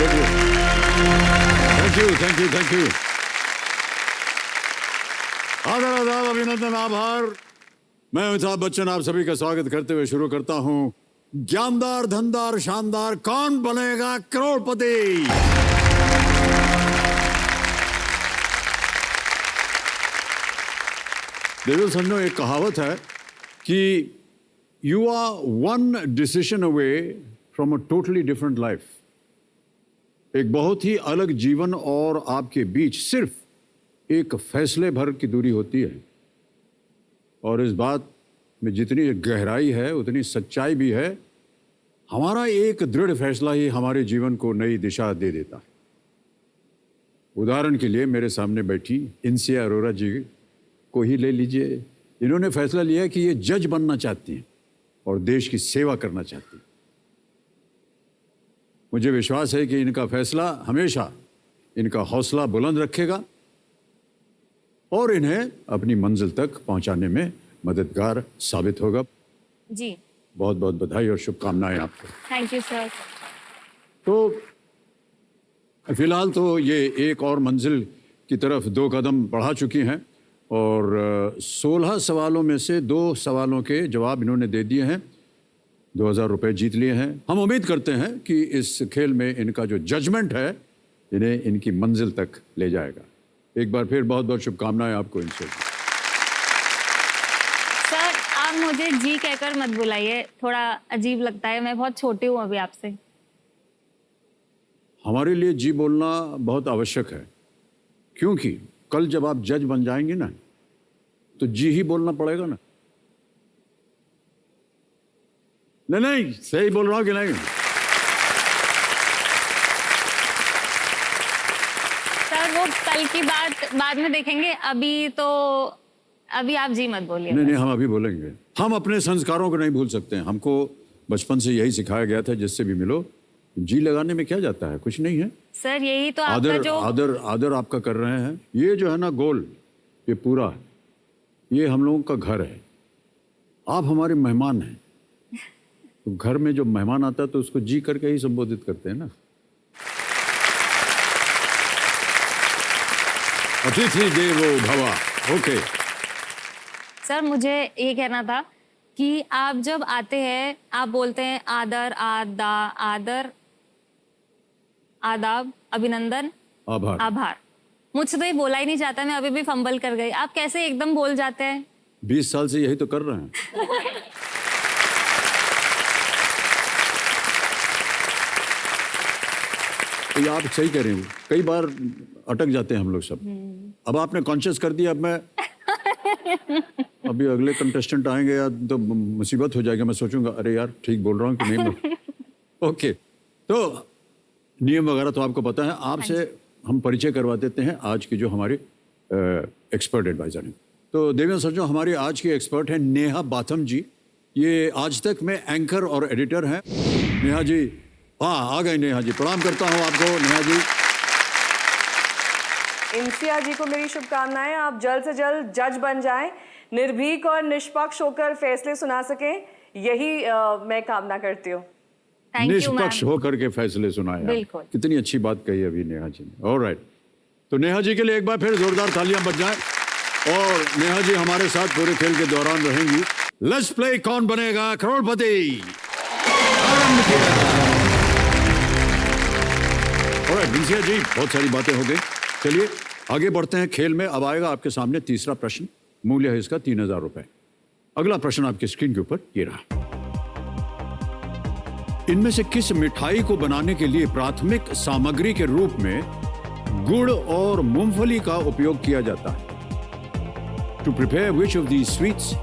Thank you, thank you, thank you. आदर आदाब, अभिनंदन, आभार। मैं अमिताभ बच्चन आप सभी का स्वागत करते हुए शुरू करता हूं ज्ञानदार, धनदार, शानदार, कौन बनेगा करोड़पति। देखो समझो, एक कहावत है कि you are one decision away from a totally different life. एक बहुत ही अलग जीवन और आपके बीच सिर्फ एक फैसले भर की दूरी होती है, और इस बात में जितनी गहराई है उतनी सच्चाई भी है। हमारा एक दृढ़ फैसला ही हमारे जीवन को नई दिशा दे देता है। उदाहरण के लिए मेरे सामने बैठी इंसिया अरोरा जी को ही ले लीजिए। इन्होंने फैसला लिया कि ये जज बनना चाहती हैं और देश की सेवा करना चाहती हैं। मुझे विश्वास है कि इनका फैसला हमेशा इनका हौसला बुलंद रखेगा और इन्हें अपनी मंजिल तक पहुंचाने में मददगार साबित होगा। जी, बहुत बहुत बधाई और शुभकामनाएं आपको। Thank you sir. तो फिलहाल तो ये एक और मंजिल की तरफ 2 कदम बढ़ा चुकी हैं और 16 सवालों में से 2 सवालों के जवाब इन्होंने दे दिए हैं। 2000 रुपये जीत लिए हैं। हम उम्मीद करते हैं कि इस खेल में इनका जो जजमेंट है इन्हें इनकी मंजिल तक ले जाएगा। एक बार फिर बहुत बहुत शुभकामनाएं आपको इनसे। सर, आप मुझे जी कहकर मत बुलाइए, थोड़ा अजीब लगता है। मैं बहुत छोटी हूँ अभी आपसे। हमारे लिए जी बोलना बहुत आवश्यक है, क्योंकि कल जब आप जज बन जाएंगे ना तो जी ही बोलना पड़ेगा ना। नहीं, सही बोल रहा हूं कि नहीं? सर, वो कल की बात बाद में देखेंगे। अभी आप जी मत बोलिए। नहीं, हम अभी बोलेंगे। हम अपने संस्कारों को नहीं भूल सकते हैं। हमको बचपन से यही सिखाया गया था, जिससे भी मिलो जी लगाने में क्या जाता है, कुछ नहीं है। सर, यही तो आपका जो आदर आपका कर रहे हैं। ये जो है ना गोल, ये पूरा, ये हम लोगों का घर है। आप हमारे मेहमान हैं। तो घर में जो मेहमान आता है तो उसको जी करके ही संबोधित करते हैं ना। अतिथि देवो भव। ओके सर, मुझे ये कहना था कि आप जब आते हैं आप बोलते हैं आदर, आदर, आदाब, अभिनंदन, आभार। आभार। मुझसे तो ये बोला ही नहीं जाता। मैं अभी भी फंबल कर गई। आप कैसे एकदम बोल जाते हैं? 20 साल से यही तो कर रहे हैं। तो ये आप सही कह रहे हैं, कई बार अटक जाते हैं हम लोग सब। अब आपने कॉन्शियस कर दिया। अब मैं अभी अगले कंटेस्टेंट आएंगे या तो मुसीबत हो जाएगा। मैं सोचूंगा अरे यार ठीक बोल रहा हूँ कि नहीं। ओके, तो नियम वगैरह तो आपको पता है। आपसे हम परिचय करवा देते हैं आज की जो हमारी एक्सपर्ट एडवाइजर हैं। तो देवेंद्र सर, जो हमारी आज की एक्सपर्ट हैं नेहा बाथम जी। ये आज तक में एंकर और एडिटर हैं। नेहा जी, हाँ आ गए नेहा जी। प्रणाम करता हूँ आपको नेहा जी। इंसिया जी को मेरी शुभकामनाएं। आप जल्द से जल्द जज बन जाएं, निर्भीक और निष्पक्ष होकर फैसले सुना सकें, यही मैं कामना करती हूँ। निष्पक्ष होकर के फैसले सुनाए। बिल्कुल, कितनी अच्छी बात कही अभी नेहा जी ने। ऑलराइट, तो नेहा जी के लिए एक बार फिर जोरदार तालियां बज जाएं। और नेहा जी हमारे साथ पूरे खेल के दौरान रहेंगी। लेट्स प्ले कौन बनेगा करोड़पति। ऑलराइट इंसिया जी, बहुत सारी बातें हो गई। चलिए आगे बढ़ते हैं खेल में। अब आएगा आपके सामने तीसरा प्रश्न। मूल्य है इसका 3000 रुपए। अगला प्रश्न आपकी स्क्रीन के ऊपर ये रहा। इनमें से किस मिठाई को बनाने के लिए प्राथमिक सामग्री के रूप में गुड़ और मूंगफली का उपयोग किया जाता है? To prepare which of these sweets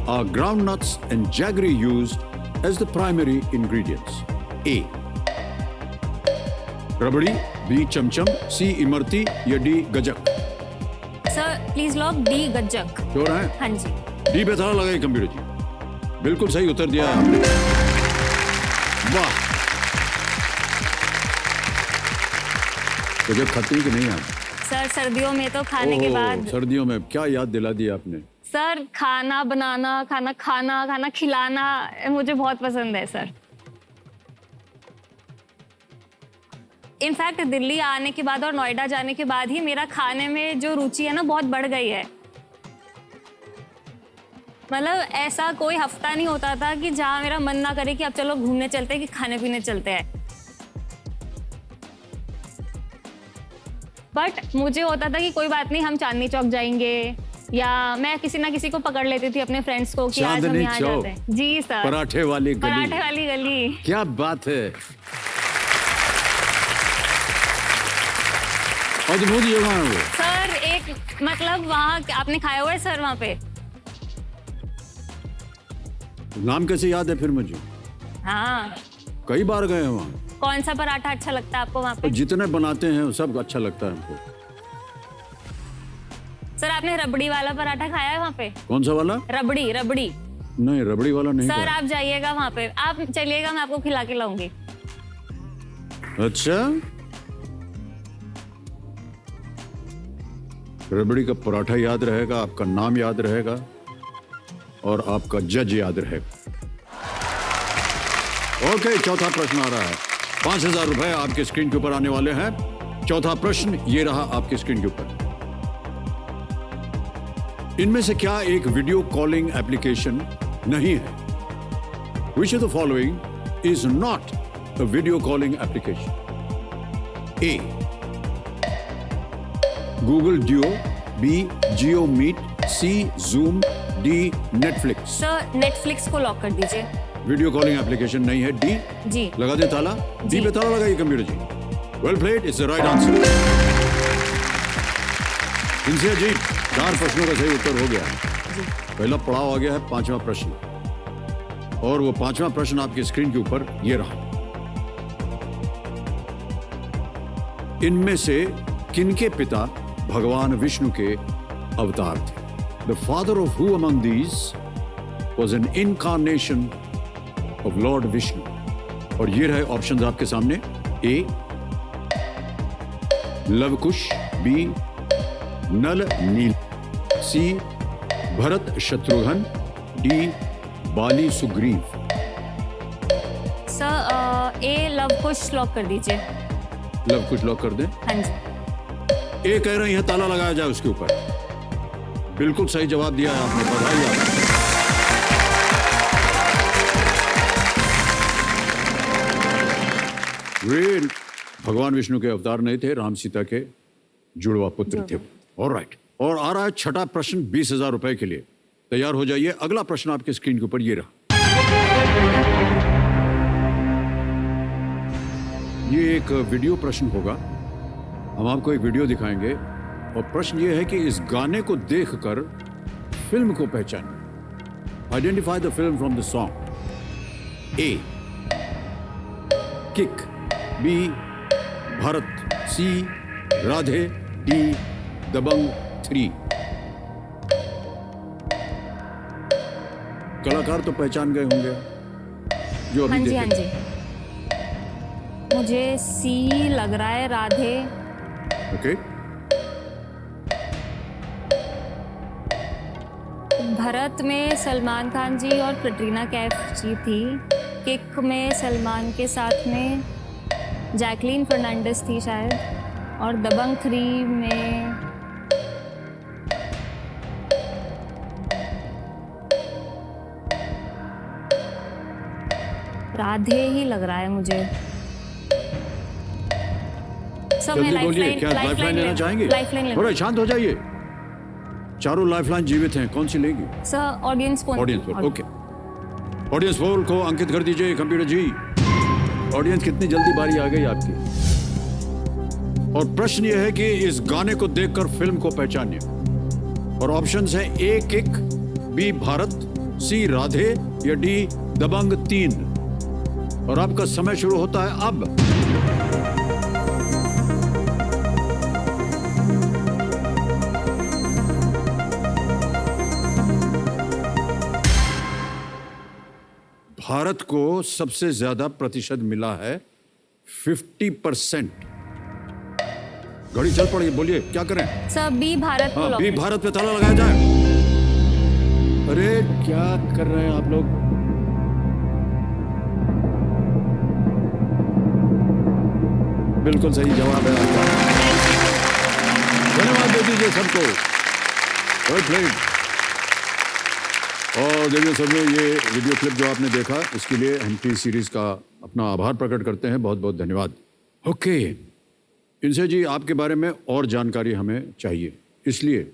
are groundnuts and jaggery used as the primary ingredients? A rabri, B chamcham, C imarti या D gajak? Sir please lock D gajak. Sure है? हाँ जी। डी पे ताला लगाइए कंप्यूटर जी। बिल्कुल सही उत्तर दिया है आपने। वाह, गजक खाती है कि नहीं आप? सर सर्दियों में तो खाने के बाद। सर्दियों में क्या याद दिला दी आपने। सर खाना बनाना, खाना खिलाना मुझे बहुत पसंद है सर। इनफैक्ट दिल्ली आने के बाद और नोएडा जाने के बाद ही मेरा खाने में जो रुचि है ना बहुत बढ़ गई है। मतलब ऐसा कोई हफ्ता नहीं होता था कि जहाँ मेरा मन ना करे कि अब चलो घूमने चलते हैं, कि खाने पीने चलते हैं। बट मुझे होता था कि कोई बात नहीं, हम चांदनी चौक जाएंगे, या मैं किसी ना किसी को पकड़ लेती थी अपने फ्रेंड्स को कि आज हम यहाँ जाते हैं। जी सर, पराठे वाली गली। क्या बात है, अद्भुत जगह है वो सर। एक मतलब वहाँ आपने खाया हुआ है सर वहाँ पे? नाम कैसे याद है फिर मुझे? हाँ, कई बार गए हैं वहाँ। कौन सा पराठा अच्छा लगता है आपको वहाँ पे? जितने बनाते हैं सब अच्छा लगता है हमको। सर आपने रबड़ी वाला पराठा खाया है वहाँ पे? कौन सा वाला? रबड़ी। नहीं, रबड़ी वाला नहीं सर खाया। आप जाइएगा वहाँ पे, आप चलिएगा, मैं आपको खिला के लाऊंगी। अच्छा, रबड़ी का पराठा याद रहेगा, आपका नाम याद रहेगा और आपका जज याद रहेगा। ओके, चौथा प्रश्न आ रहा है। 5,000 रुपए आपके स्क्रीन के ऊपर आने वाले हैं। चौथा प्रश्न ये रहा आपके स्क्रीन के ऊपर। इनमें से क्या एक वीडियो कॉलिंग एप्लीकेशन नहीं है? Which of the following is not a video calling application? A. Google Duo, B. Jio Meet, C. Zoom, D. Netflix. Sir Netflix को लॉक कर दीजिए। वीडियो कॉलिंग एप्लीकेशन नहीं है। डी जी। लगा दे ताला। डी पे ताला लगाइए कंप्यूटर जी। Well played, it's the right answer. Insiya जी, 4 प्रश्नों का सही उत्तर हो गया है। पहला पड़ाव आ गया है 5वां प्रश्न, और वो 5वां प्रश्न आपके स्क्रीन के ऊपर ये रहा। इनमें से किनके पिता भगवान विष्णु के अवतार थे? The father of who among these was an incarnation of Lord Vishnu? और ये रहे ऑप्शंस आपके सामने। A Luv Kush, B Nal Neel, C Bharat Shatrughan, D Bali Sugriv. Sir A Luv Kush lock कर दीजिए। लवकुश लॉक कर दें? हाँ जी। ए कह रही है ताला लगाया जाए उसके ऊपर। बिल्कुल सही जवाब दिया है आपने, बधाई आपको। वे भगवान विष्णु के अवतार नहीं थे, राम सीता के जुड़वा पुत्र थे। ऑलराइट, और आ रहा है छठा प्रश्न 20,000 रुपए के लिए। तैयार हो जाइए। अगला प्रश्न आपके स्क्रीन के ऊपर ये रहा। ये एक वीडियो प्रश्न होगा। हम आपको एक वीडियो दिखाएंगे और प्रश्न ये है कि इस गाने को देखकर फिल्म को पहचानिए। Identify the film from the song. A Kick, B Bharat, C Radhe, D Dabangg 3। कलाकार तो पहचान गए होंगे जो हाँ अभी जी, हाँ देखे। जी। मुझे सी लग रहा है, राधे। ओके, भरत में सलमान खान जी और कैटरीना कैफ जी थी। किक में सलमान के साथ में जैकलीन फर्नांडिस थी शायद, और दबंग 3 में राधे ही लग रहा है मुझे। सर मैं जल्दी बोलिए, क्या लाइफलाइन लेना चाहेंगे? लाइफलाइन थोड़ा शांत हो जाइए। चारों लाइफलाइन जीवित हैं, कौन सी लेगी? Sir audience poll. Audience poll, okay. Audience poll को अंकित कर दीजिए कंप्यूटर जी। ऑडियंस, कितनी जल्दी बारी आ गई आपकी। और प्रश्न यह है कि इस गाने को देखकर फिल्म को पहचानिए। और ऑप्शंस हैं ए किक, बी भारत, सी राधे या डी दबंग 3। और आपका समय शुरू होता है अब। भारत को सबसे ज्यादा प्रतिशत मिला है 50%। घड़ी चल पड़ी, बोलिए क्या करें? सर बी भारत को हाँ, लॉक बी कर- भारत पे ताला लगाया जाए। अरे क्या कर रहे हैं आप लोग? बिल्कुल सही जवाब है आपका। धन्यवाद दे दीजिए सबको। Well played. और देखिए सबने ये वीडियो क्लिप जो आपने देखा इसके लिए हम टी सीरीज का अपना आभार प्रकट करते हैं। बहुत बहुत धन्यवाद। ओके इंसे जी, आपके बारे में और जानकारी हमें चाहिए, इसलिए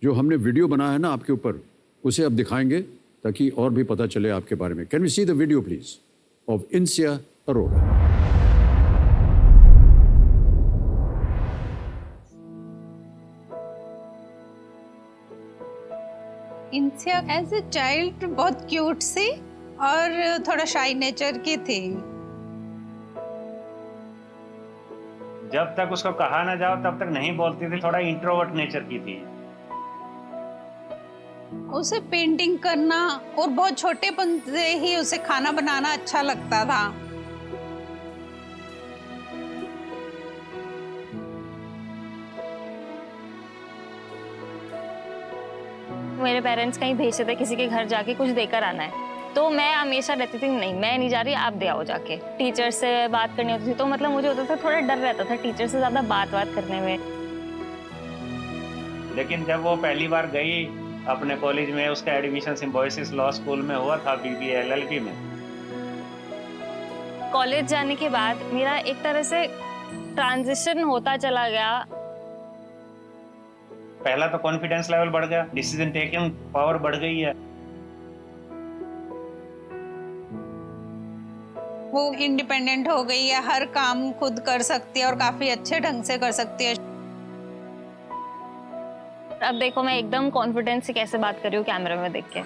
जो हमने वीडियो बनाया है ना आपके ऊपर, उसे अब दिखाएंगे ताकि और भी पता चले आपके बारे में। Can we see the video please of Insia Arora. Insia as a child बहुत क्यूट सी और थोड़ा शाई नेचर की थी। जब तक उसको कहा ना जाओ तब तक नहीं बोलती थी, थोड़ा इंट्रोवर्ट नेचर की थी। उसे पेंटिंग करना और बहुत छोटेपन से ही उसे खाना बनाना अच्छा लगता था। मेरे पेरेंट्स कहीं भेजते थे किसी के घर जाके कुछ देकर आना है, तो मैं हमेशा रहती थी नहीं मैं नहीं जा रही, आप दे आओ जाके। टीचर से बात करनी होती थी तो मतलब मुझे होता था थोड़ा डर रहता था टीचर से ज्यादा बात करने में। लेकिन जब वो पहली बार गई अपने कॉलेज में, उसका एडमिशन सिम्बोसिस लॉ स्कूल में हुआ था, BBA LLB में। कॉलेज जाने के बाद मेरा एक तरह से ट्रांजिशन होता चला गया। पहला तो कॉन्फिडेंस लेवल बढ़ गया, डिसीजन टेकिंग पावर बढ़ गई है। वो इंडिपेंडेंट हो गई है, हर काम खुद कर सकती है और काफी अच्छे ढंग से कर सकती है। अब देखो मैं एकदम कॉन्फिडेंस से कैसे बात कर रही हूँ कैमरे में देख के।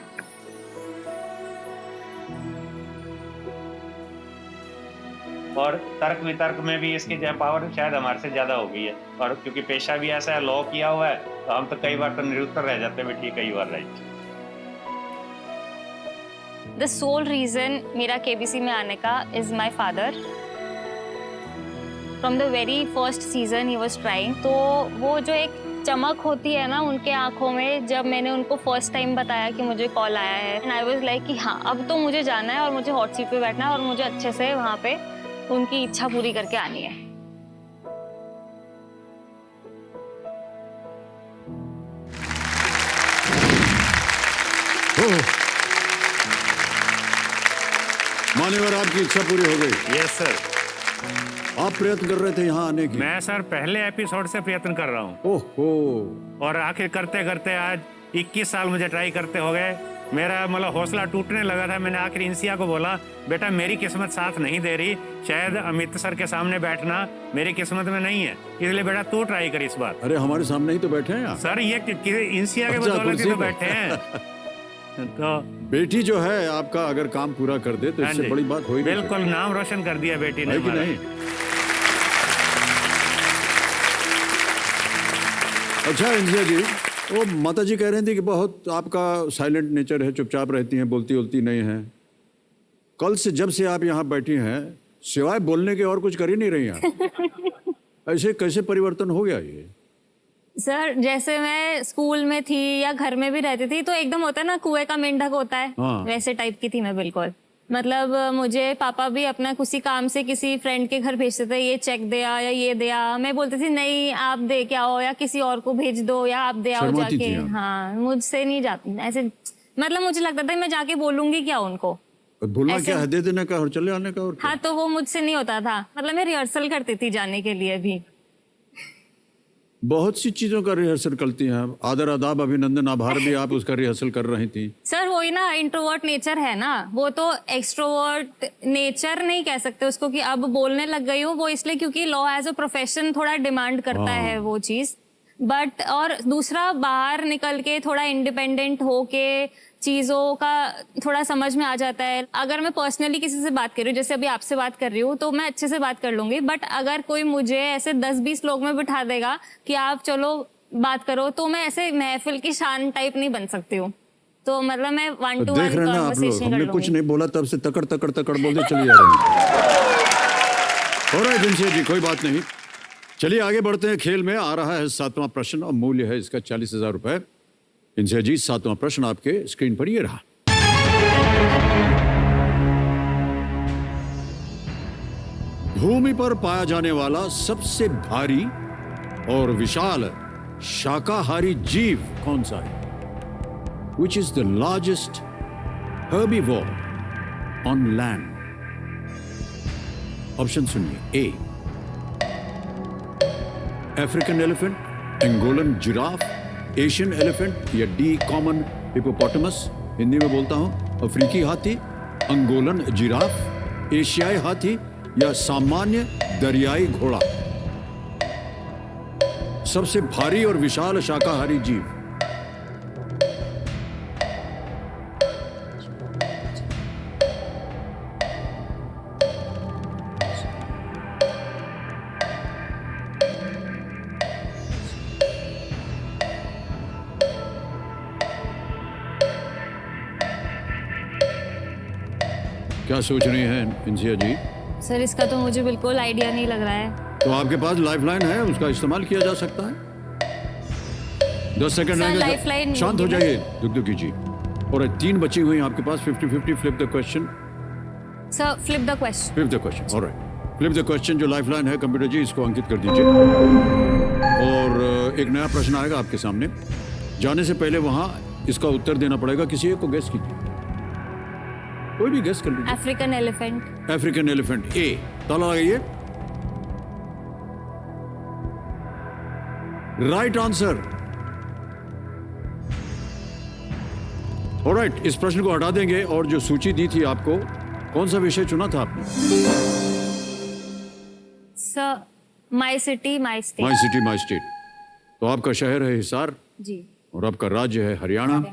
और तर्क वितर्क में भी इसकी जो पावर शायद हमारे से ज्यादा हो गई है। और क्योंकि पेशा भी ऐसा है, लॉ किया हुआ है, तो हम तो कई बार तो निरुत्तर रह जाते हैं, ठीक कई बार राइट। द सोल रीजन मेरा KBC में आने का is my father. From the very first season he was trying. तो वो जो एक चमक होती है ना उनके आंखों में, जब मैंने उनको फर्स्ट टाइम बताया कि मुझे कॉल आया है, एंड आई वाज लाइक कि हाँ अब तो मुझे जाना है और मुझे हॉट सीट पे बैठना है और मुझे अच्छे से वहाँ पे उनकी इच्छा पूरी करके आनी है। मान्यवर आपकी इच्छा पूरी हो गई। Yes sir. आप प्रयत्न कर रहे थे यहाँ आने की? मैं सर पहले एपिसोड से प्रयत्न कर रहा हूँ। ओहो। और आखिर करते करते आज 21 साल मुझे ट्राई करते हो गए। मेरा मतलब हौसला टूटने लगा था। मैंने आखिर इंसिया को बोला बेटा मेरी किस्मत साथ नहीं दे रही, शायद अमित सर के सामने बैठना मेरी किस्मत में नहीं है, इसलिए बेटा तू ट्राई कर इस बार। अरे हमारे सामने ही तो बैठे हैं आप। सर ये इंसिया के अच्छा, बदौलत ही तो कुर्सी पे। बैठे हैं। तो बेटी जो है आपका अगर काम पूरा कर दे तो हाँ इससे जी, बड़ी बात हो ही नहीं बिल्कुल नाम रोशन कर दिया बेटी ने है कि हमारा। नहीं? अच्छा इंसिया जी, वो माता जी कह रही थी कि बहुत आपका साइलेंट नेचर है, चुपचाप रहती हैं, बोलती उलती नहीं हैं। कल से जब से आप यहाँ बैठी हैं सिवाय बोलने के और कुछ कर ही नहीं रही हैं। ऐसे कैसे परिवर्तन हो गया ये? सर जैसे मैं स्कूल में थी या घर में भी रहती थी तो एकदम होता है ना कुएं का मेंढक होता है, हाँ। वैसे टाइप की थी मैं बिल्कुल। मतलब मुझे पापा भी अपना किसी काम से किसी फ्रेंड के घर भेजते थे, ये चेक दे आ या ये दे आ, मैं बोलती थी नहीं आप दे के आओ या किसी और को भेज दो या आप दे आओ शर्माती जाके। थी आप? हाँ मुझसे नहीं जाती ऐसे, मतलब मुझे लगता था मैं जाके बोलूंगी क्या उनको। बोलना ऐसे- क्या है, दे देने का और चले आने का और क्या? हाँ तो वो मुझसे नहीं होता था, मतलब मैं रिहर्सल करती थी जाने के लिए भी। बहुत सी चीजों का रिहर्सल करती हैं। आदर आदाब अभिनंदन आभार भी आप उसका रिहर्सल कर रही थी। सर वही ना इंट्रोवर्ट नेचर है ना, वो तो एक्सट्रोवर्ट नेचर नहीं कह सकते उसको कि अब बोलने लग गई हूँ, वो इसलिए क्योंकि लॉ एज अ प्रोफेशन थोड़ा डिमांड करता है वो चीज। बट और दूसरा बाहर निकल के थोड़ा इंडिपेंडेंट होके चीज़ों का थोड़ा समझ में आ जाता है। अगर मैं पर्सनली किसी से बात कर रही हूँ, जैसे अभी आपसे बात कर रही हूँ, तो मैं अच्छे से बात कर लूंगी। बट अगर कोई मुझे ऐसे 10-20 लोग में बिठा देगा कि आप चलो बात करो, तो मैं ऐसे महफिल की शान टाइप नहीं बन सकती हूँ। तो मतलब मैं 1 to 1 देख रहे हैं ना आप लोग, कॉन्वर्सेशन हमने कर कुछ लूंगी। नहीं बोला तब से तकड़ तकड़ तकड़ बोलते चली जा रही हैं। हो रहा है जिनसे जी, कोई बात नहीं। चलिए आगे बढ़ते हैं। खेल में आ रहा है 7वां प्रश्न और मूल्य है इसका 40,000 रुपए। इनसे जी 7वां प्रश्न आपके स्क्रीन पर ये रहा। भूमि पर पाया जाने वाला सबसे भारी और विशाल शाकाहारी जीव कौन सा है? Which is the largest herbivore on land? Option सुनिए। A African elephant, Angolan giraffe, Asian elephant या डी कॉमन हिपोपोटामस, हिंदी में बोलता हूं अफ्रीकी हाथी, अंगोलन जिराफ, एशियाई हाथी या सामान्य दरियाई घोड़ा। सबसे भारी और विशाल शाकाहारी जीव। क्या सोच रही हैं इंसिया जी? सर इसका तो मुझे बिल्कुल आइडिया नहीं लग रहा है। तो आपके पास लाइफलाइन है, उसका इस्तेमाल किया जा सकता है। 10 सेकंड सर, रहेंगे। लाइफलाइन शांत हो होगी ना? जाइए दुगदुगी जी। और 3 बची हुई हैं आपके पास। 50-50 flip the question. Sir flip the question. Flip the question. Alright, flip the question. जो लाइफलाइन है कंप्यूटर जी, इसको अंकित कर दीजिए। और एक नया प्रश्न आएगा आपके सामने। जाने से पहले वहां इसका उत्तर देना पड़ेगा। किसी एक को गेस कीजिए, कोई भी गेस कर लीजिए। African elephant. African elephant. A, ताला लगाइए। Right answer. ऑलराइट, इस प्रश्न को हटा देंगे और जो सूची दी थी आपको, कौन सा विषय चुना था आपने? Sir my city my state. My city my state. तो आपका शहर है हिसार जी। और आपका राज्य है हरियाणा।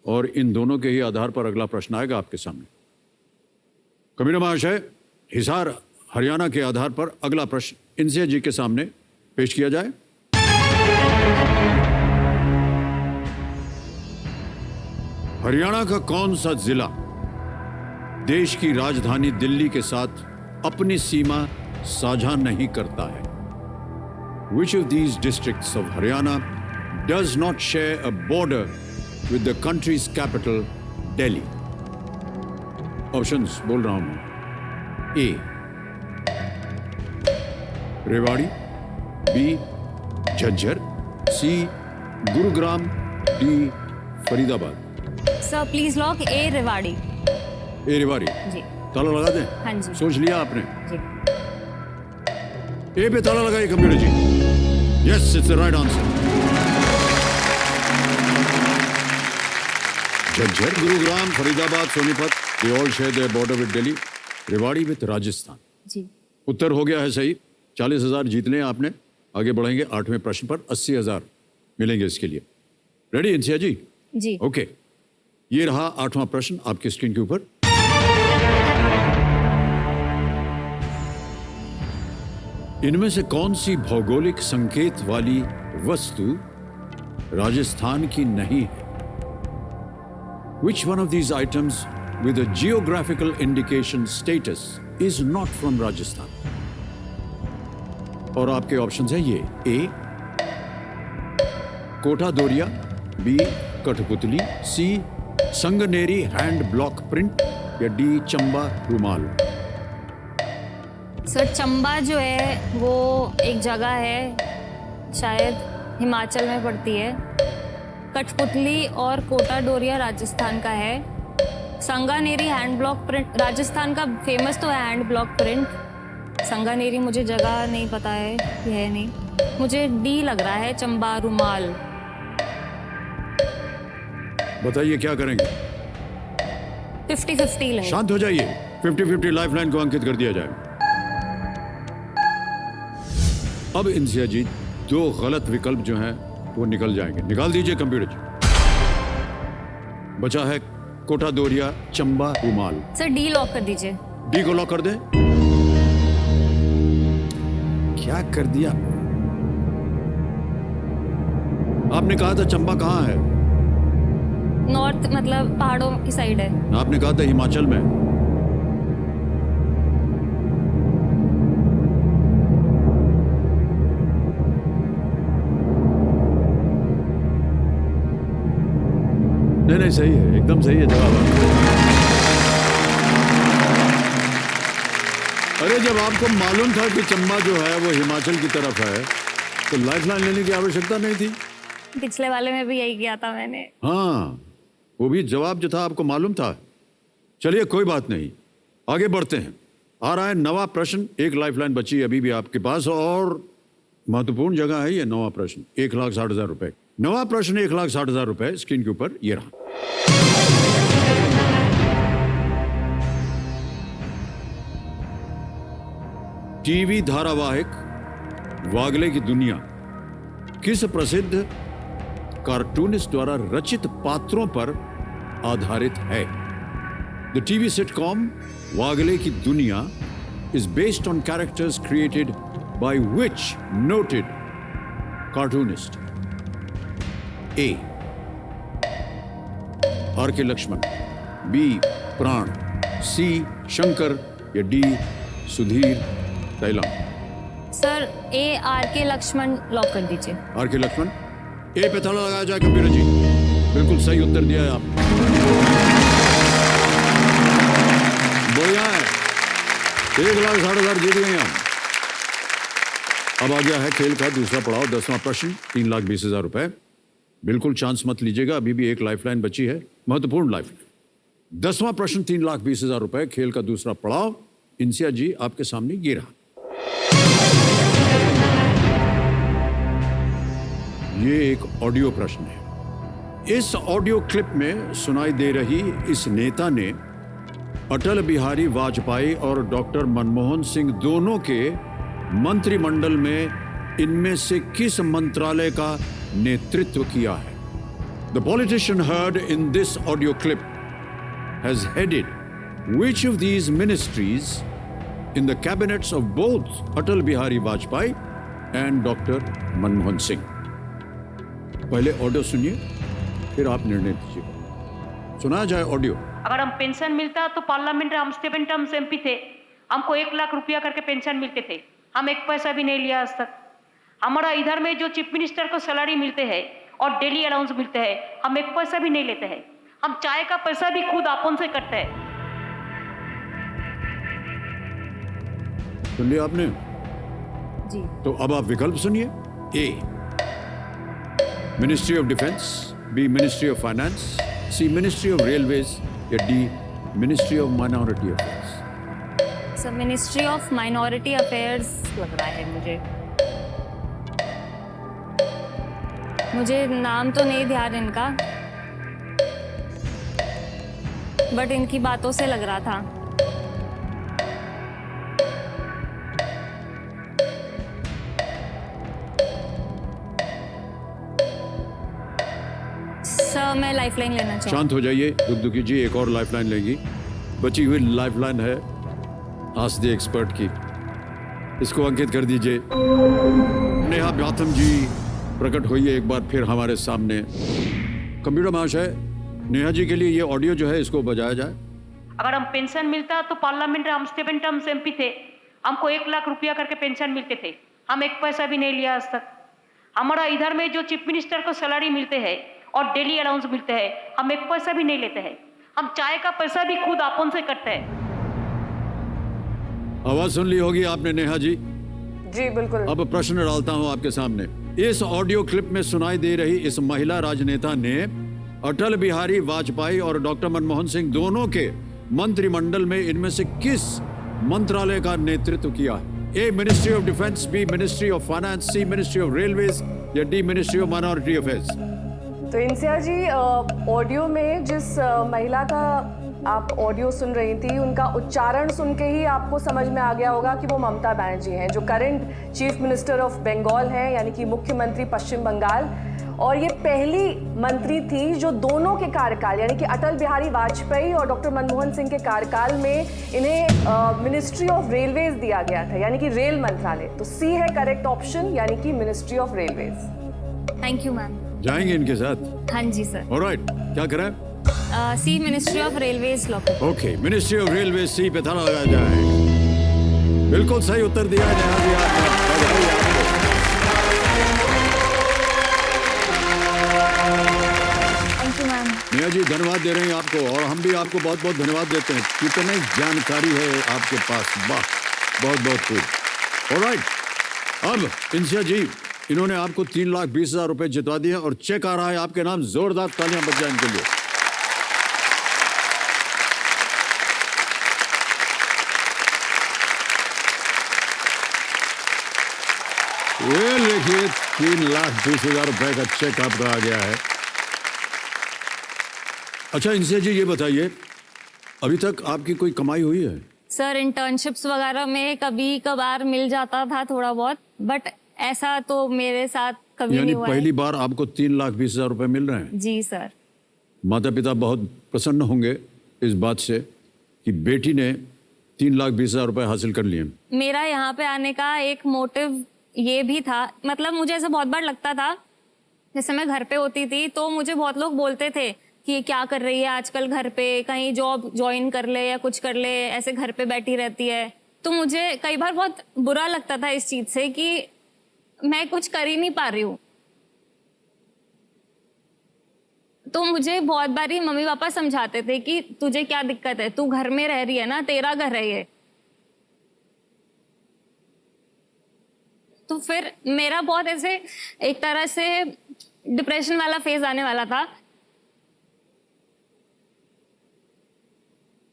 और इन दोनों के ही आधार पर अगला प्रश्न आएगा आपके सामने। कबीर महाशय, हिसार हरियाणा के आधार पर अगला प्रश्न इंसिया जी के सामने पेश किया जाए। हरियाणा का कौन सा जिला देश की राजधानी दिल्ली के साथ अपनी सीमा साझा नहीं करता है? Which of these districts of Haryana does not share a border with the country's capital, Delhi? Options बोल रहा हूं मैं। A Rewari, B Jhajjar, C Gurugram, D Faridabad. Sir please lock A Rewari. A Rewari. जी। ताला लगा दें? हाँ जी। सोच लिया आपने? जी। ए पे ताला लगाइए कंप्यूटर जी। Yes, it's the right answer. Jhajjar, Gurugram, Faridabad, Sonipat, they all share their border with Delhi. Rewari with Rajasthan. जी। उत्तर हो गया है सही। 40,000 जीत लें आपने। आगे बढ़ेंगे 8वें प्रश्न पर। 80,000 मिलेंगे इसके लिए। रेडी इंसिया जी? जी। ओके, ये रहा 8वां प्रश्न आपकी स्क्रीन के ऊपर। इनमें से कौन सी भौगोलिक संकेत वाली वस्तु राजस्थान की नहीं है? Which one of these items with a geographical indication status is not from Rajasthan? और आपके ऑप्शंस हैं ये। ए कोटा दोरिया, बी कठपुतली, सी संगनेरी हैंड ब्लॉक प्रिंट या डी चंबा रुमाल। सर चंबा जो है वो एक जगह है, शायद हिमाचल में पड़ती है। कठपुतली और कोटा डोरिया राजस्थान का है। संगानेरी हैंड ब्लॉक प्रिंट राजस्थान का फेमस तो है हैंड ब्लॉक प्रिंट। संगानेरी मुझे जगह नहीं पता है, ये है नहीं। मुझे डी लग रहा है, चंबा रुमाल। बताइए क्या करेंगे? 50-50 लेंगे। शांत हो जाइए। 50-50 लाइफलाइन को अंकित कर दिया जाए। अब इंसिया जी 2 गलत विकल्प जो हैं वो निकल जाएंगे। निकाल दीजिए कंप्यूटर जी। बचा है कोटा दोरिया, चंबा रुमाल। सर डी लॉक कर दीजिए। डी को लॉक कर दें? क्या कर दिया आपने? कहा था चंबा कहाँ है? नॉर्थ मतलब पहाड़ों की साइड है। आपने कहा था हिमाचल में। नहीं, सही है, एकदम सही है जवाब। अरे जब आपको मालूम था कि चंबा जो है वो हिमाचल की तरफ है तो लाइफलाइन लेने की आवश्यकता नहीं थी। पिछले वाले में भी यही किया था मैंने। हाँ, वो भी जवाब जो था आपको मालूम था। चलिए कोई बात नहीं, आगे बढ़ते हैं। आ रहा है नवा प्रश्न। एक लाइफलाइन बची है अभी भी आपके पास और महत्वपूर्ण जगह है ये नवा प्रश्न। 1,60,000 रुपए। नवा प्रश्न 1,60,000 रुपए स्क्रीन के ऊपर ये रहा। टीवी धारावाहिक वागले की दुनिया किस प्रसिद्ध कार्टूनिस्ट द्वारा रचित पात्रों पर आधारित है? द टीवी सिटकॉम वागले की दुनिया is based on characters created by which noted cartoonist? A. R K Laxman, B. Pran, C. Shankar या D. Sudhir Tailang? Sir A R K Laxman lock कर दीजिए। आर के लक्ष्मण ए पे ताला लगाया जाए कंप्यूटर जी। बिल्कुल सही उत्तर दिया है आपने। बढ़िया है, 1,60,000 जीत गए हम। अब आ गया है खेल का दूसरा पड़ाव, 10वां प्रश्न, 3,20,000 रुपए। बिल्कुल चांस मत लीजिएगा, अभी भी एक लाइफलाइन बची है, महत्वपूर्ण लाइफलाइन। 10वां प्रश्न 3,20,000 रुपए, खेल का दूसरा पड़ाव। इंसिया जी आपके सामने ये रहा। ये एक ऑडियो प्रश्न है। इस ऑडियो क्लिप में सुनाई दे रही इस नेता ने अटल बिहारी वाजपेयी और डॉक्टर मनमोहन सिंह दोनों के मंत्रिमंडल में इनमें से किस मंत्रालय का नेतृत्व किया है? The politician heard in this audio clip has headed which of these ministries in the cabinets of both Atal Bihari Vajpayee and Dr. Manmohan Singh? पहले ऑडियो सुनिए, फिर आप निर्णय दीजिए। सुना जाए ऑडियो। अगर हम पेंशन मिलता तो पार्लियामेंट में हम 7 टर्म्स एमपी थे, हमको 1 लाख रुपया करके पेंशन मिलते थे, हम एक पैसा भी नहीं लिया आज तक। हमारा इधर में जो चीफ मिनिस्टर को सैलरी मिलते हैं और डेली अलाउंस मिलते हैं, हम एक पैसा भी नहीं लेते हैं। हम चाय का पैसा भी खुद अपन से कटते हैं। सुन लिया आपने? जी। तो अब आप विकल्प सुनिए। A. Ministry of defence, B. Ministry of finance, C. Ministry of railways या D. Ministry of minority affairs? Sir ministry of minority affairs लग रहा है मुझे नाम तो नहीं ध्यान इनका, बट इनकी बातों से लग रहा था। सर मैं लाइफलाइन लेना चाहूँ। शांत हो जाइए दुखदुखी जी, एक और लाइफलाइन लेंगी। बची हुई लाइफलाइन है आस्क द एक्सपर्ट की, इसको अंकित कर दीजिए। नेहा गौतम जी प्रकट होइए एक बार फिर हमारे सामने। कंप्यूटर महाशय, नेहा जी के लिए ये ऑडियो जो है इसको बजाया जाए। अगर हम पेंशन मिलता तो पार्लियामेंट में हम 7 टर्म्स एमपी थे, हमको 1 लाख रुपया करके पेंशन मिलते थे, हम एक पैसा भी नहीं लिया आज तक। हमारा इधर में जो चीफ मिनिस्टर को सैलरी मिलते हैं और डेली अलाउंस मिलते हैं, हम एक पैसा भी नहीं लेते हैं। हम चाय का पैसा भी खुद अपन से कटते हैं। आवाज सुन ली होगी आपने नेहा जी। जी बिल्कुल। अब प्रश्न डालता हूं आपके सामने। इस ऑडियो क्लिप में सुनाई दे रही इस महिला राजनेता ने अटल बिहारी वाजपेयी और डॉक्टर मनमोहन सिंह दोनों के मंत्रिमंडल में इनमें से किस मंत्रालय का नेतृत्व किया? A. Ministry of defence, B. Ministry of finance, C. Ministry of railways या D. Ministry of minority affairs? तो इंसिया जी, ऑडियो में जिस महिला का आप ऑडियो सुन रही थी, उनका उच्चारण सुन के ही आपको समझ में आ गया होगा कि वो ममता बनर्जी हैं, जो current chief minister of Bengal हैं, यानी कि मुख्यमंत्री पश्चिम बंगाल। और ये पहली मंत्री थी जो दोनों के कार्यकाल, यानी कि अटल बिहारी वाजपेयी और डॉक्टर मनमोहन सिंह के कार्यकाल में इन्हें मिनिस्ट्री ऑफ रेलवेज दिया गया था, यानी कि रेल मंत्रालय। तो सी है करेक्ट ऑप्शन, यानी कि ministry of railways. Thank you ma'am. जाएंगे इनके साथ? हाँ जी सर। ऑलराइट, क्या करें? C. Ministry of railways lock. Okay, ministry of railway C पे ताला लगाया जाए। बिल्कुल सही उत्तर दिया है नेहा जी आपने। बधाई आपको। Thank you ma'am. Neha ji धन्यवाद दे रहे हैं आपको और हम भी आपको बहुत बहुत धन्यवाद देते हैं। कितनी जानकारी है आपके पास, वाह बहुत बहुत खूब। ऑलराइट, अब इंसिया जी, इन्होंने आपको 3,20,000 रुपए जितवा दिए और चेक आ रहा है आपके नाम। जोरदार तालियां बज जाएं इनके लिए। ये देखिए 3,20,000 रुपए का चेक आपका आ गया है। अच्छा इंसिया जी, ये बताइए, अभी तक आपकी कोई कमाई हुई है? सर इंटर्नशिप्स वगैरह में कभी कभार मिल जाता था थोड़ा बहुत, बट ऐसा तो मेरे साथ कभी यानी नहीं हुआ पहली है। बार आपको 3,20,000 रुपए मिल रहे हैं। जी सर। माता पिता बहुत प्रसन्न होंगे इस बात से कि बेटी ने 3,20,000 रुपए हासिल कर लिए। मेरा यहाँ पे आने का एक मोटिव ये भी था, मतलब मुझे ऐसा बहुत बार लगता था, जैसे मैं घर पे होती थी तो मुझे बहुत लोग बोलते थे कि क्या कर रही है आजकल घर पे, कहीं जॉब ज्वाइन कर ले या कुछ कर ले, ऐसे घर पे बैठी रहती है। तो मुझे कई बार बहुत बुरा लगता था इस चीज से कि मैं कुछ कर ही नहीं पा रही हूँ। तो मुझे बहुत बारी मम्मी पापा समझाते थे कि तुझे क्या दिक्कत है, तू घर में रह रही है ना, तेरा घर है ये। तो फिर मेरा बहुत ऐसे एक तरह से डिप्रेशन वाला फेज आने वाला था।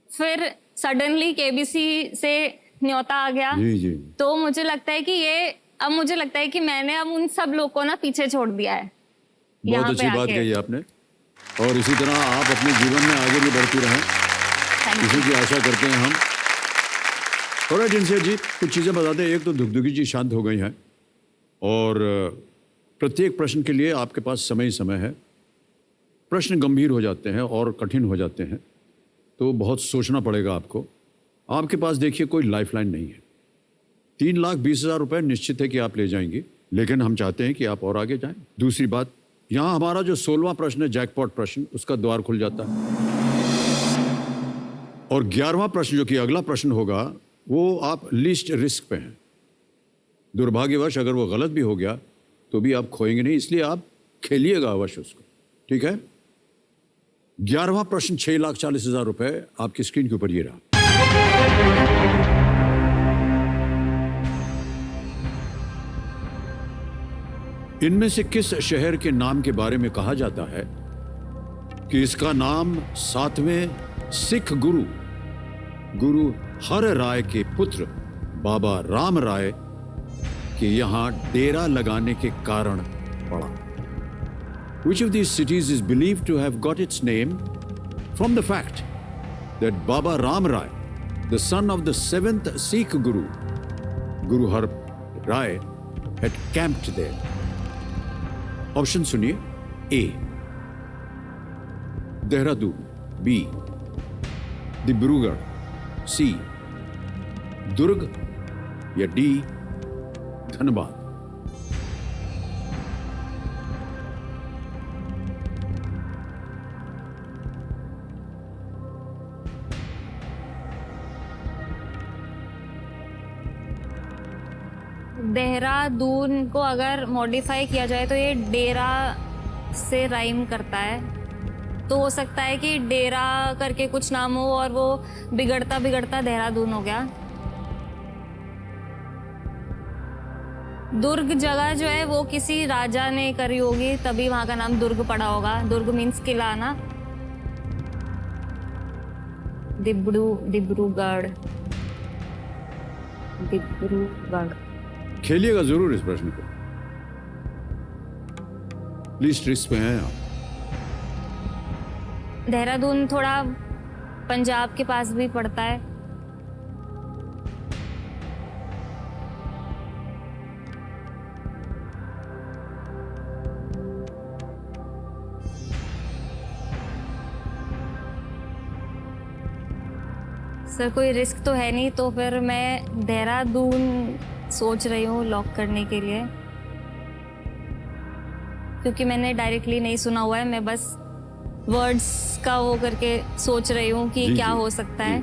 फिर सडनली केबीसी से न्योता आ गया। जी जी। तो मुझे लगता है कि ये, अब मुझे लगता है कि मैंने अब उन सब लोगों को ना पीछे छोड़ दिया है। बहुत यहाँ अच्छी पे बात आके। कही आपने, और इसी तरह आप अपने जीवन में आगे भी बढ़ती रहें, Thank you। इसी की आशा करते हैं हम। ऑलराइट इंसिया जी, कुछ चीज़ें बताते हैं। एक तो धुकधुकी जी शांत हो गई हैं और प्रत्येक प्रश्न के लिए आपके पास समय ही समय है। प्रश्न गंभीर हो जाते हैं और कठिन हो जाते हैं तो बहुत सोचना पड़ेगा आपको। आपके पास देखिए कोई लाइफलाइन नहीं है। 3,20,000 रुपए निश्चित है कि आप ले जाएंगी, लेकिन हम चाहते हैं कि आप और आगे जाएं। दूसरी बात, यहाँ हमारा जो 16वां प्रश्न है, जैकपॉट प्रश्न, उसका द्वार खुल जाता है। और 11वां प्रश्न जो कि अगला प्रश्न होगा, वो आप लीस्ट रिस्क पे हैं। दुर्भाग्यवश अगर वो गलत भी हो गया तो भी आप खोएंगे नहीं, इसलिए आप खेलिएगा अवश्य उसको, ठीक है? 11वां प्रश्न 6,40,000 रुपए आपकी स्क्रीन के ऊपर ये रहा। इनमें से किस शहर के नाम के बारे में कहा जाता है कि इसका नाम 7वें सिख गुरु हर राय के पुत्र बाबा राम राय के यहां डेरा लगाने के कारण पड़ा? Which of these cities is believed to have got its name from the fact that Baba Ram Rai, the son of the 7th Sikh Guru Har Rai, had camped there? Option सुनिए। ए Dehradun, B Dibrugarh, सी दुर्ग या D Dhanbad. Dehradun को अगर modify किया जाए तो ये डेरा से rhyme करता है, तो हो सकता है कि डेरा करके कुछ नाम हो और वो बिगड़ता बिगड़ता देहरादून हो गया। दुर्ग जगह जो है वो किसी राजा ने करी होगी, तभी वहां का नाम दुर्ग पड़ा होगा। दुर्ग मीन्स किला ना। डिब्रूगढ़। खेलिएगा जरूर इस प्रश्न को, लीस्ट रिस्क में हैं आप। देहरादून थोड़ा पंजाब के पास भी पड़ता है। सर कोई रिस्क तो है नहीं, तो फिर मैं देहरादून सोच रही हूँ लॉक करने के लिए, क्योंकि मैंने डायरेक्टली नहीं सुना हुआ है। मैं बस वर्ड्स का वो करके सोच रही हूँ कि जी, क्या जी, हो सकता है।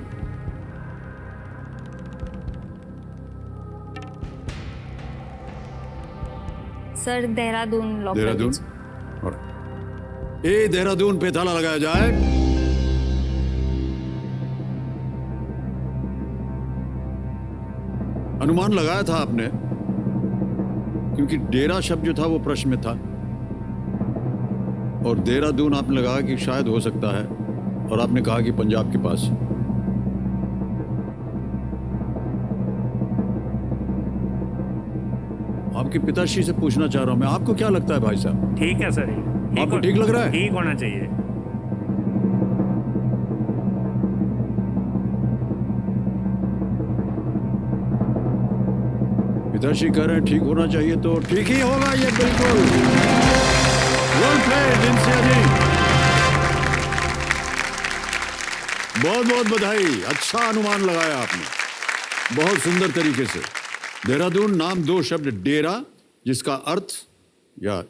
सर देहरादून लॉक कर देहरादून, दीजिए। और ए देहरादून पे ताला लगाया जाए। अनुमान लगाया था आपने, क्योंकि डेरा शब्द जो था वो प्रश्न में था, और देहरादून आपने लगाया कि शायद हो सकता है, और आपने कहा कि पंजाब के पास। आपके पिताश्री से पूछना चाह रहा हूं मैं, आपको क्या लगता है भाई साहब? ठीक है सर, आपको ठीक लग रहा है? ठीक होना चाहिए। पिताश्री कह रहे हैं ठीक होना चाहिए, तो ठीक ही होगा ये, बिल्कुल। वेल प्लेड इंसिया जी, बहुत बहुत बधाई, अच्छा अनुमान लगाया आपने, बहुत सुंदर तरीके से। देहरादून नाम दो शब्द, डेरा जिसका अर्थ या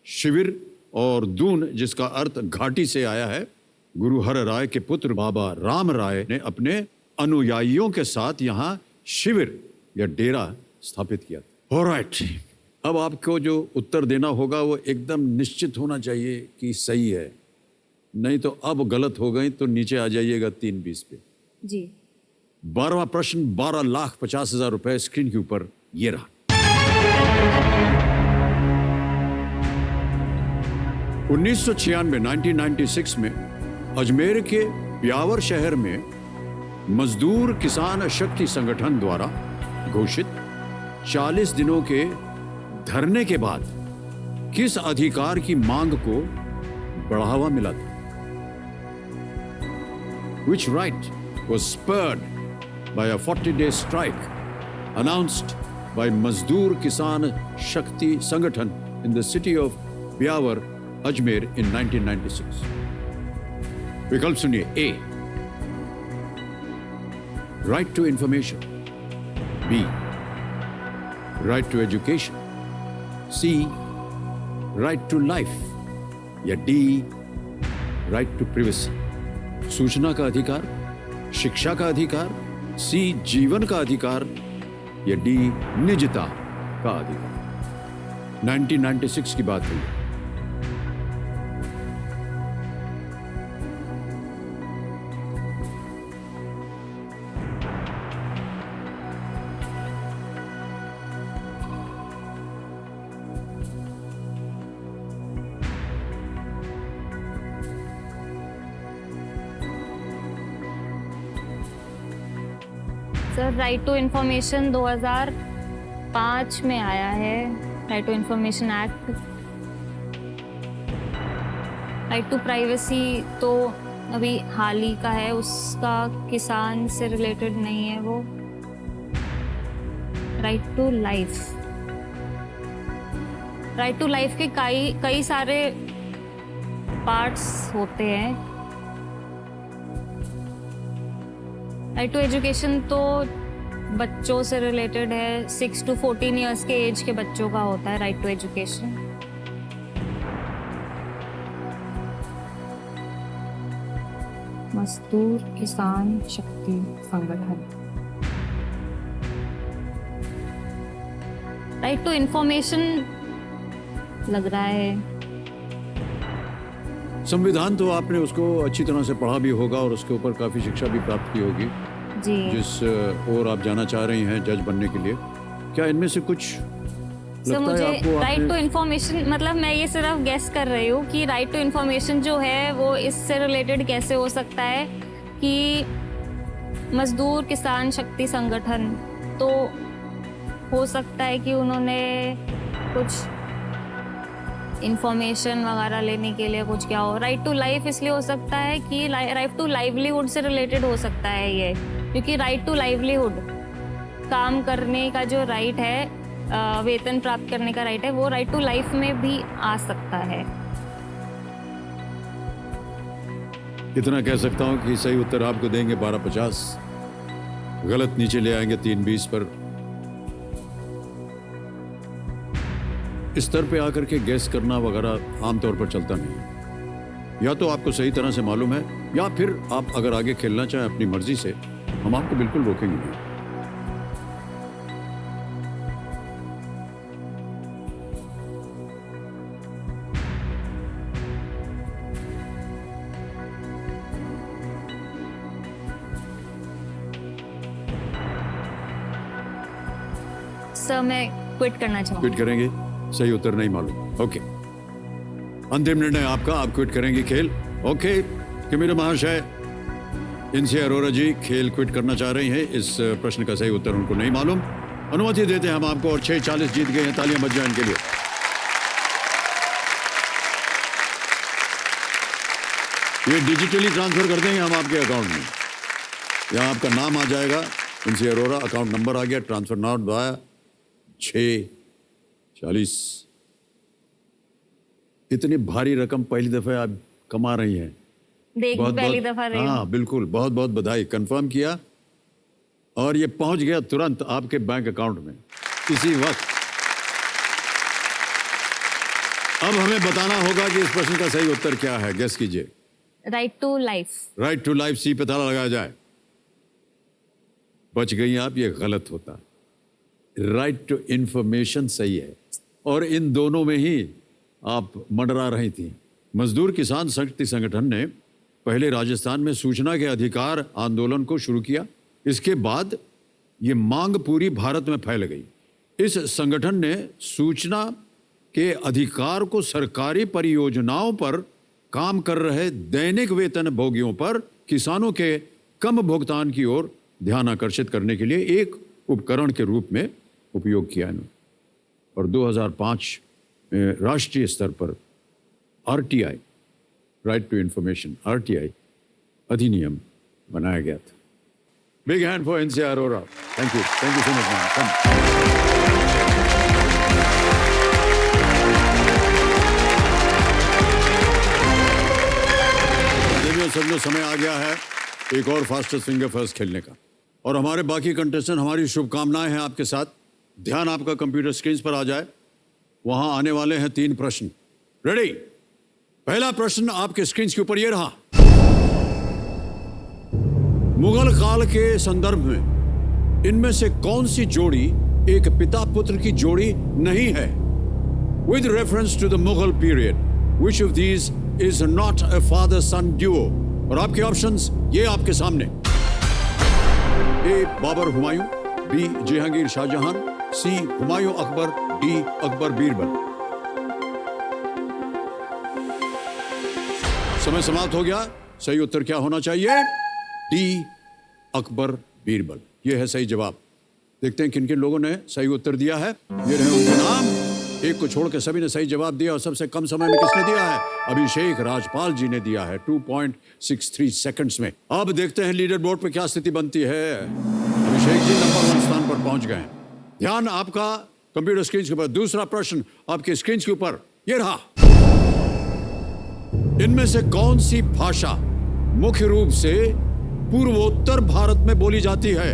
शिविर, और दून जिसका अर्थ घाटी से आया है। गुरु हर राय के पुत्र बाबा राम राय ने अपने अनुयायियों के साथ यहाँ शिविर या डेरा स्थापित किया। ऑलराइट, अब आपको जो उत्तर देना होगा वो एकदम निश्चित होना चाहिए कि सही है, नहीं तो अब गलत हो गई तो नीचे आ जाइएगा 3-20 पे। जी। 12वां प्रश्न, 12,50,000 रुपए स्क्रीन के ऊपर ये रहा। 1996 में अजमेर के ब्यावर शहर में मजदूर किसान शक्ति संगठन द्वारा घोषित 40 दिनों के धरने के बाद किस अधिकार की मांग को बढ़ावा मिला था? Which right was spurred by a 40-day strike announced by Mazdoor Kisan Shakti Sangathan in the city of Byawar, Ajmer in 1996? विकल्प सुनिए। A, right to information, B, right to education, C, right to life, या D, right to privacy। सूचना का अधिकार, शिक्षा का अधिकार, सी जीवन का अधिकार, या डी निजता का अधिकार। 1996 की बात हुई। सर, राइट टू इन्फॉर्मेशन 2005 में आया है, right to information act. Right to privacy तो अभी हाल ही का है, उसका किसान से रिलेटेड नहीं है वो। Right to life, right to life के कई सारे पार्ट्स होते हैं। राइट टू एजुकेशन तो बच्चों से रिलेटेड है, 6 to 14 ईयर्स के एज के बच्चों का होता है राइट टू एजुकेशन। मजदूर किसान शक्ति संगठन। राइट टू इंफॉर्मेशन लग रहा है। संविधान तो आपने उसको अच्छी तरह से पढ़ा भी होगा और उसके ऊपर काफी शिक्षा भी प्राप्त की होगी जी। जिस और आप जाना चाह रही हैं जज बनने के लिए। क्या इनमें से कुछ सर, लगता है मुझे आपको? राइट टू इन्फॉर्मेशन, मतलब मैं ये सिर्फ गेस कर रही हूँ कि राइट टू इन्फॉर्मेशन जो है वो इससे रिलेटेड कैसे हो सकता है कि मजदूर किसान शक्ति संगठन, तो हो सकता है कि उन्होंने कुछ इंफॉर्मेशन वगैरह लेने के लिए कुछ क्या हो। राइट टू लाइफ इसलिए हो सकता है कि राइट टू लाइवलीहुड से रिलेटेड हो सकता है ये, क्योंकि राइट टू लाइवलीहुड, काम करने का जो राइट है, वेतन प्राप्त करने का राइट है, वो राइट टू लाइफ में भी आ सकता है। इतना कह सकता हूं कि सही उत्तर आपको देंगे 1250, गलत नीचे ले आएंगे 320 पर। इस स्तर पे आकर के गैस करना वगैरह आमतौर पर चलता नहीं। या तो आपको सही तरह से मालूम है, या फिर आप अगर आगे खेलना चाहें अपनी मर्जी से, हम आपको बिल्कुल रोकेंगे नहीं। सर मैं क्विट करना चाहूँगी। क्विट करेंगे? सही उत्तर नहीं मालूम। ओके, अंतिम निर्णय आपका, आप क्विट करेंगे खेल? ओके, कि मेरे महाशय इनसे अरोरा जी खेल क्विट करना चाह रही हैं। इस प्रश्न का सही उत्तर उनको नहीं मालूम। अनुमति देते हैं हम आपको, और 6:40 जीत गए हैं। तालियां बज जाएं इनके लिए। ये डिजिटली ट्रांसफर कर देंगे हम आपके अकाउंट में। यहाँ आपका नाम आ जाएगा, इनसे अरोरा, अकाउंट नंबर आ गया, ट्रांसफर नाउ बाय 6:40। इतनी भारी रकम पहली दफा आप कमा रही हैं। पहली दफा रही हूँ। हाँ बिल्कुल, बहुत बहुत बधाई। कंफर्म किया और ये पहुंच गया तुरंत आपके बैंक अकाउंट में इसी वक्त। अब हमें बताना होगा कि इस प्रश्न का सही उत्तर क्या है। गेस कीजिए। Right to life. Right to life, C पे ताला लगाया जाए। बच गई आप, ये गलत होता। राइट टू इंफॉर्मेशन सही है, और इन दोनों में ही आप मंडरा रही थी। मजदूर किसान शक्ति संगठन ने पहले राजस्थान में सूचना के अधिकार आंदोलन को शुरू किया। इसके बाद ये मांग पूरी भारत में फैल गई। इस संगठन ने सूचना के अधिकार को सरकारी परियोजनाओं पर काम कर रहे दैनिक वेतन भोगियों पर किसानों के कम भुगतान की ओर ध्यान आकर्षित करने के लिए एक उपकरण के रूप में उपयोग किया इन्होंने। और 2005 में राष्ट्रीय स्तर पर RTI, right to information, RTI अधिनियम बनाया गया था। Big hand for NC Arora. Thank you so much ma'am. समझो समय आ गया है एक और फास्टेस्ट फिंगर फर्स्ट खेलने का, और हमारे बाकी कंटेस्टेंट, हमारी शुभकामनाएं हैं आपके साथ। ध्यान आपका कंप्यूटर स्क्रीन पर आ जाए। वहां आने वाले हैं 3 प्रश्न। रेडी? पहला प्रश्न आपके स्क्रीन के ऊपर ये रहा। मुगल काल के संदर्भ में इनमें से कौन सी जोड़ी एक पिता पुत्र की जोड़ी नहीं है? With reference to the Mughal period, which of these is not a father son duo? और आपके ऑप्शंस ये आपके सामने। ए बाबर हुमायूं, बी जहांगीर शाहजहां, सी हुमायूं अकबर, डी अकबर बीरबल। समय समाप्त हो गया। सही उत्तर क्या होना चाहिए? डी अकबर बीरबल। ये है सही जवाब। देखते हैं किन किन लोगों ने सही उत्तर दिया है। ये रहे उनके नाम। एक को छोड़ के सभी ने सही जवाब दिया, और सबसे कम समय में किसने दिया है? अभिषेक राजपाल जी ने दिया है 2.63 सेकंड्स में। अब देखते हैं लीडर बोर्ड पे क्या स्थिति बनती है। अभिषेक जी नंबर 1 स्थान पर पहुंच गए हैं। ध्यान आपका कंप्यूटर स्क्रीन के ऊपर। दूसरा प्रश्न आपके स्क्रीन के ऊपर ये रहा। इनमें से कौन सी भाषा मुख्य रूप से पूर्वोत्तर भारत में बोली जाती है?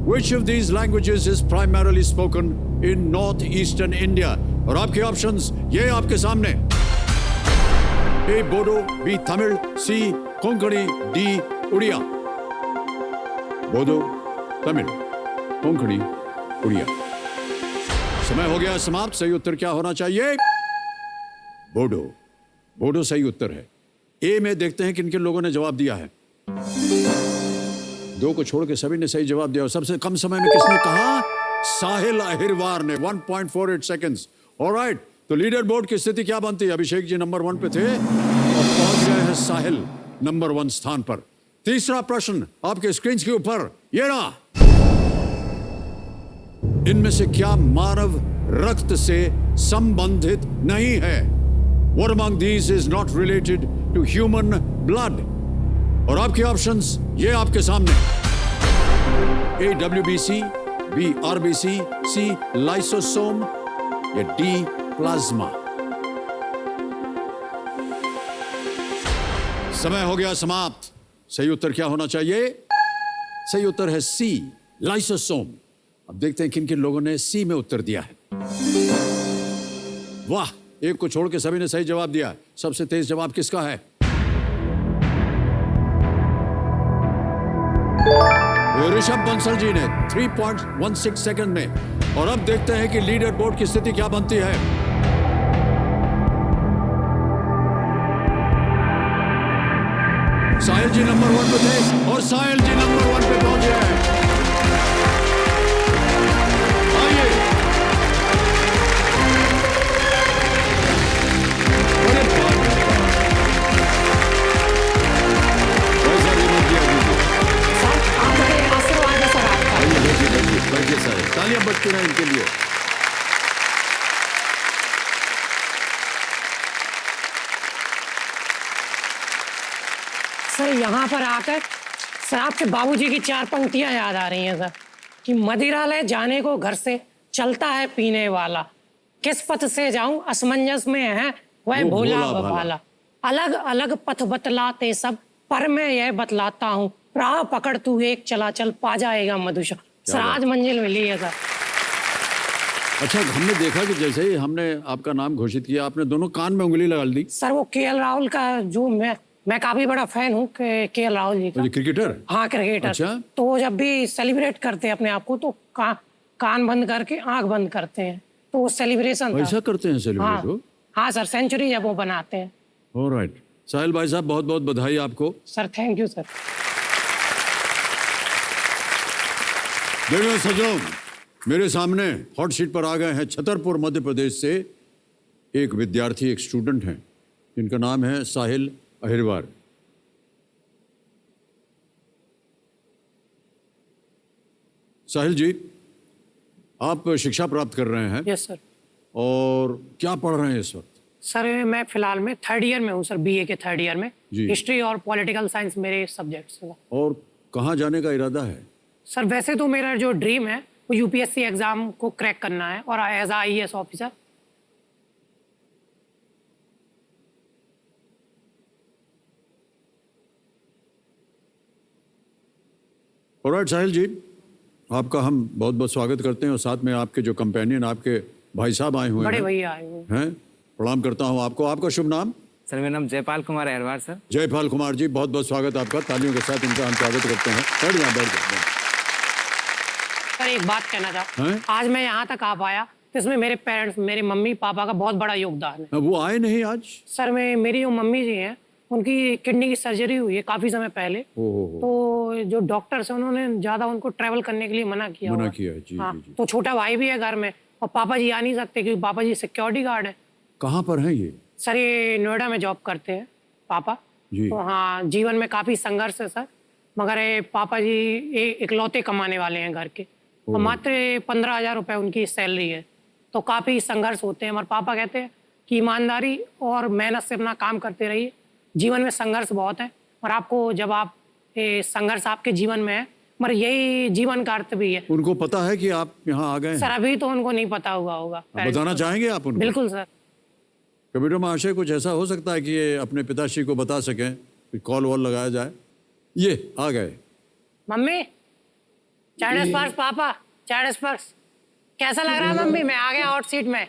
Which of these languages is primarily spoken in northeastern India? और आपके ऑप्शंस ये आपके सामने। ए बोडो, बी तमिल, सी कोंकणी, डी उड़िया। बोडो, तमिल, कोंकणी, उड़िया। समय हो गया समाप्त। सही उत्तर क्या होना चाहिए? बोडो। बोडो सही उत्तर है। ए में देखते हैं किन किन लोगों ने जवाब दिया है। 2 को छोड़ के सभी ने सही जवाब दिया, और सबसे कम समय में किसने कहा? साहिल अहिरवार ने 1.48 सेकंड्स। ऑलराइट, तो लीडर बोर्ड की स्थिति क्या बनती है? अभिषेक जी नंबर 1 पे थे और पहुंच गए हैं साहिल नंबर 1 स्थान पर। तीसरा प्रश्न आपके स्क्रीन के ऊपर ये रहा। इनमें से क्या मानव रक्त से संबंधित नहीं है? What among these is not related to human blood? और आपके ऑप्शंस ये आपके सामने। ए WBC, बी RBC, सी लाइसोसोम, या डी प्लाज्मा। समय हो गया समाप्त। सही उत्तर क्या होना चाहिए? सही उत्तर है सी लाइसोसोम। अब देखते हैं किन किन लोगों ने सी में उत्तर दिया है। वाह, एक को छोड़ के सभी ने सही जवाब दिया। सबसे तेज जवाब किसका है? ऋषभ बंसल जी ने 3.16 सेकंड में। और अब देखते हैं कि लीडर बोर्ड की स्थिति क्या बनती है। साहिल जी नंबर 1 पे थे और साहिल जी नंबर 1 पे पहुंचे हैं। आइए सर यहाँ पर आकर सर आपके बाबूजी की 4 पंक्तियां याद आ रही हैं सर कि मदिरालय जाने को घर से चलता है पीने वाला, किस पथ से जाऊं असमंजस में है वह वो भोला भोला भाला। भाला, अलग अलग पथ बतलाते सब पर मैं यह बतलाता हूँ, राह पकड़ तू एक चला चल पा जाएगा मधुशा। सर आज मंजिल मिली है सर। अच्छा, हमने देखा कि जैसे ही हमने आपका नाम घोषित किया, आपने दोनों कान में उंगली लगा दी। सर वो केएल राहुल का जो मैं काफी बड़ा फैन हूँ केएल राहुल जी का। क्रिकेटर? हाँ क्रिकेटर। अच्छा। तो वो जब भी सेलिब्रेट करते हैं अपने आप को तो कान बंद करके आंख बंद करते हैं, तो वो सेलिब्रेशन था। ऐसा करते हैं सेलिब्रेट वो? हाँ सर, सेंचुरी जब वो बनाते हैं। ऑलराइट, साहिल भाई साहब बहुत बहुत बधाई आपको। Sir thank you sir. देखो सज्जनों, मेरे सामने हॉट सीट पर आ गए हैं छतरपुर मध्य प्रदेश से एक विद्यार्थी, एक स्टूडेंट हैं जिनका नाम है साहिल अहिरवार। साहिल जी, आप शिक्षा प्राप्त कर रहे हैं यस सर। और क्या पढ़ रहे हैं इस वक्त? सर मैं फिलहाल में 3rd ईयर में हूँ सर, बीए के 3rd ईयर में। जी। हिस्ट्री और पॉलिटिकल साइंस मेरे सब्जेक्ट्स हैं। और कहाँ जाने का इरादा है? सर वैसे तो मेरा जो ड्रीम है वो यूपीएससी एग्जाम को क्रैक करना है और एज आईएएस ऑफिसर। ऑलराइट साहिल जी, आपका हम बहुत बहुत स्वागत करते हैं और साथ में आपके जो कंपेनियन, आपके भाई साहब आए हुए बड़े हैं। भैया आए हुए हैं। हैं, प्रणाम करता हूं आपको। आपका शुभ नाम? सर मेरा नाम जयपाल कुमार अहिरवार सर। जयपाल कुमार जी, बहुत बहुत स्वागत आपका। तालियों के साथ इनका हम स्वागत करते हैं। बैठ जाओ। सर एक बात कहना चाहता हैं? हूँ, आज मैं यहाँ तक आ पाया तो इसमें मेरे पेरेंट्स, मेरे मम्मी पापा का बहुत बड़ा योगदान है। वो आए नहीं आज? सर मेरी जो मम्मी जी हैं उनकी किडनी की सर्जरी हुई है काफी समय पहले। ओहो। तो जो डॉक्टर्स हैं उन्होंने ज्यादा उनको ट्रैवल करने के लिए मना किया मना हुआ। किया है, जी, हाँ, जी, जी। तो छोटा भाई भी है घर में और पापा जी आ नहीं सकते क्योंकि पापा जी सिक्योरिटी गार्ड है। कहाँ पर हैं ये? सर ये नोएडा में जॉब करते हैं पापा जी। तो हाँ, जीवन में काफी संघर्ष है सर, मगर ये पापा जी इकलौते कमाने वाले हैं घर के और मात्र 15,000 रुपए उनकी सैलरी है, तो काफी संघर्ष होते हैं। मगर पापा कहते हैं कि ईमानदारी और मेहनत से अपना काम करते रहिए, जीवन में संघर्ष बहुत है और आपको जब आप संघर्ष आपके जीवन में है, मगर यही जीवन का अर्थ भी है। उनको पता है कि आप यहाँ आ गए सर हैं? अभी तो उनको नहीं पता हुआ होगा। बताना चाहेंगे आप उनको? बिल्कुल सर। कबीर महाशय, कुछ ऐसा हो सकता है कि ये अपने पिताश्री को बता सकें, कॉल वॉल लगाया जाए? ये आ गए। मम्मी चैट स्पर्श, पापा चैट स्पर्श, कैसा लग रहा है मम्मी? मैं आ गया हॉट सीट में।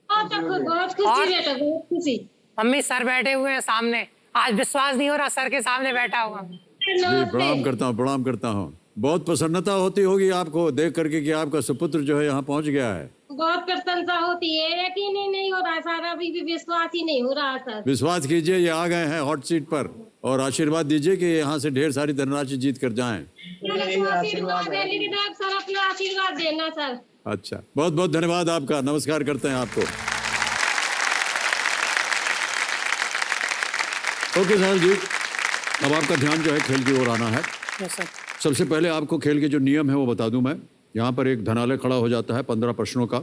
बहुत खुशी बेटा, बहुत खुशी। मम्मी सर बैठे हुए हैं सामने, आज विश्वास नहीं हो रहा सर के सामने बैठा हुआ। जी, प्रणाम करता हूँ, प्रणाम करता हूँ। बहुत प्रसन्नता होती होगी आपको देख करके कि आपका सुपुत्र जो है यहाँ पहुँच गया है। बहुत प्रशंसा होती है, यकीन ही नहीं हो रहा सर, अभी भी विश्वास ही नहीं हो रहा सर। विश्वास कीजिए, ये आ गए हैं हॉट सीट पर और आशीर्वाद दीजिए कि यहाँ से ढेर सारी धनराशि जीत कर जाएं। आशीर्वाद है, लेकिन आप सर अपना आशीर्वाद देना सर। अच्छा, बहुत बहुत धन्यवाद आपका। नमस्कार करते हैं आपको। ओके साहिल जी, अब आपका ध्यान जो है खेल की ओर आना है। Yes sir. सबसे पहले आपको खेल के जो नियम है वो बता दूं मैं। यहाँ पर एक धनालय खड़ा हो जाता है 15 प्रश्नों का।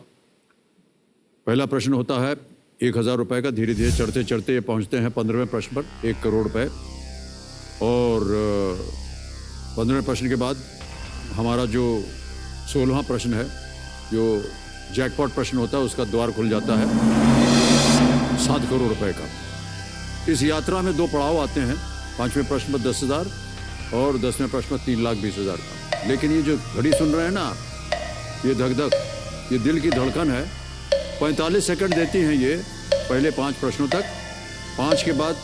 पहला प्रश्न होता है 1,000 रुपये का। धीरे धीरे चढ़ते चढ़ते ये पहुँचते हैं 15वें प्रश्न पर, 1 करोड़ रुपये। और 15वें प्रश्न के बाद हमारा जो 16वां प्रश्न है, जो जैकपॉट प्रश्न होता है, उसका द्वार खुल जाता है 7 करोड़ रुपए का। इस यात्रा में 2 पड़ाव आते हैं। 5वें प्रश्न पर 10,000 और 10वें प्रश्न पर 3,20,000 का। लेकिन ये जो घड़ी सुन रहे हैं ना, ये धक धक, ये दिल की धड़कन है। 45 सेकंड देती हैं ये पहले 5 प्रश्नों तक। 5 के बाद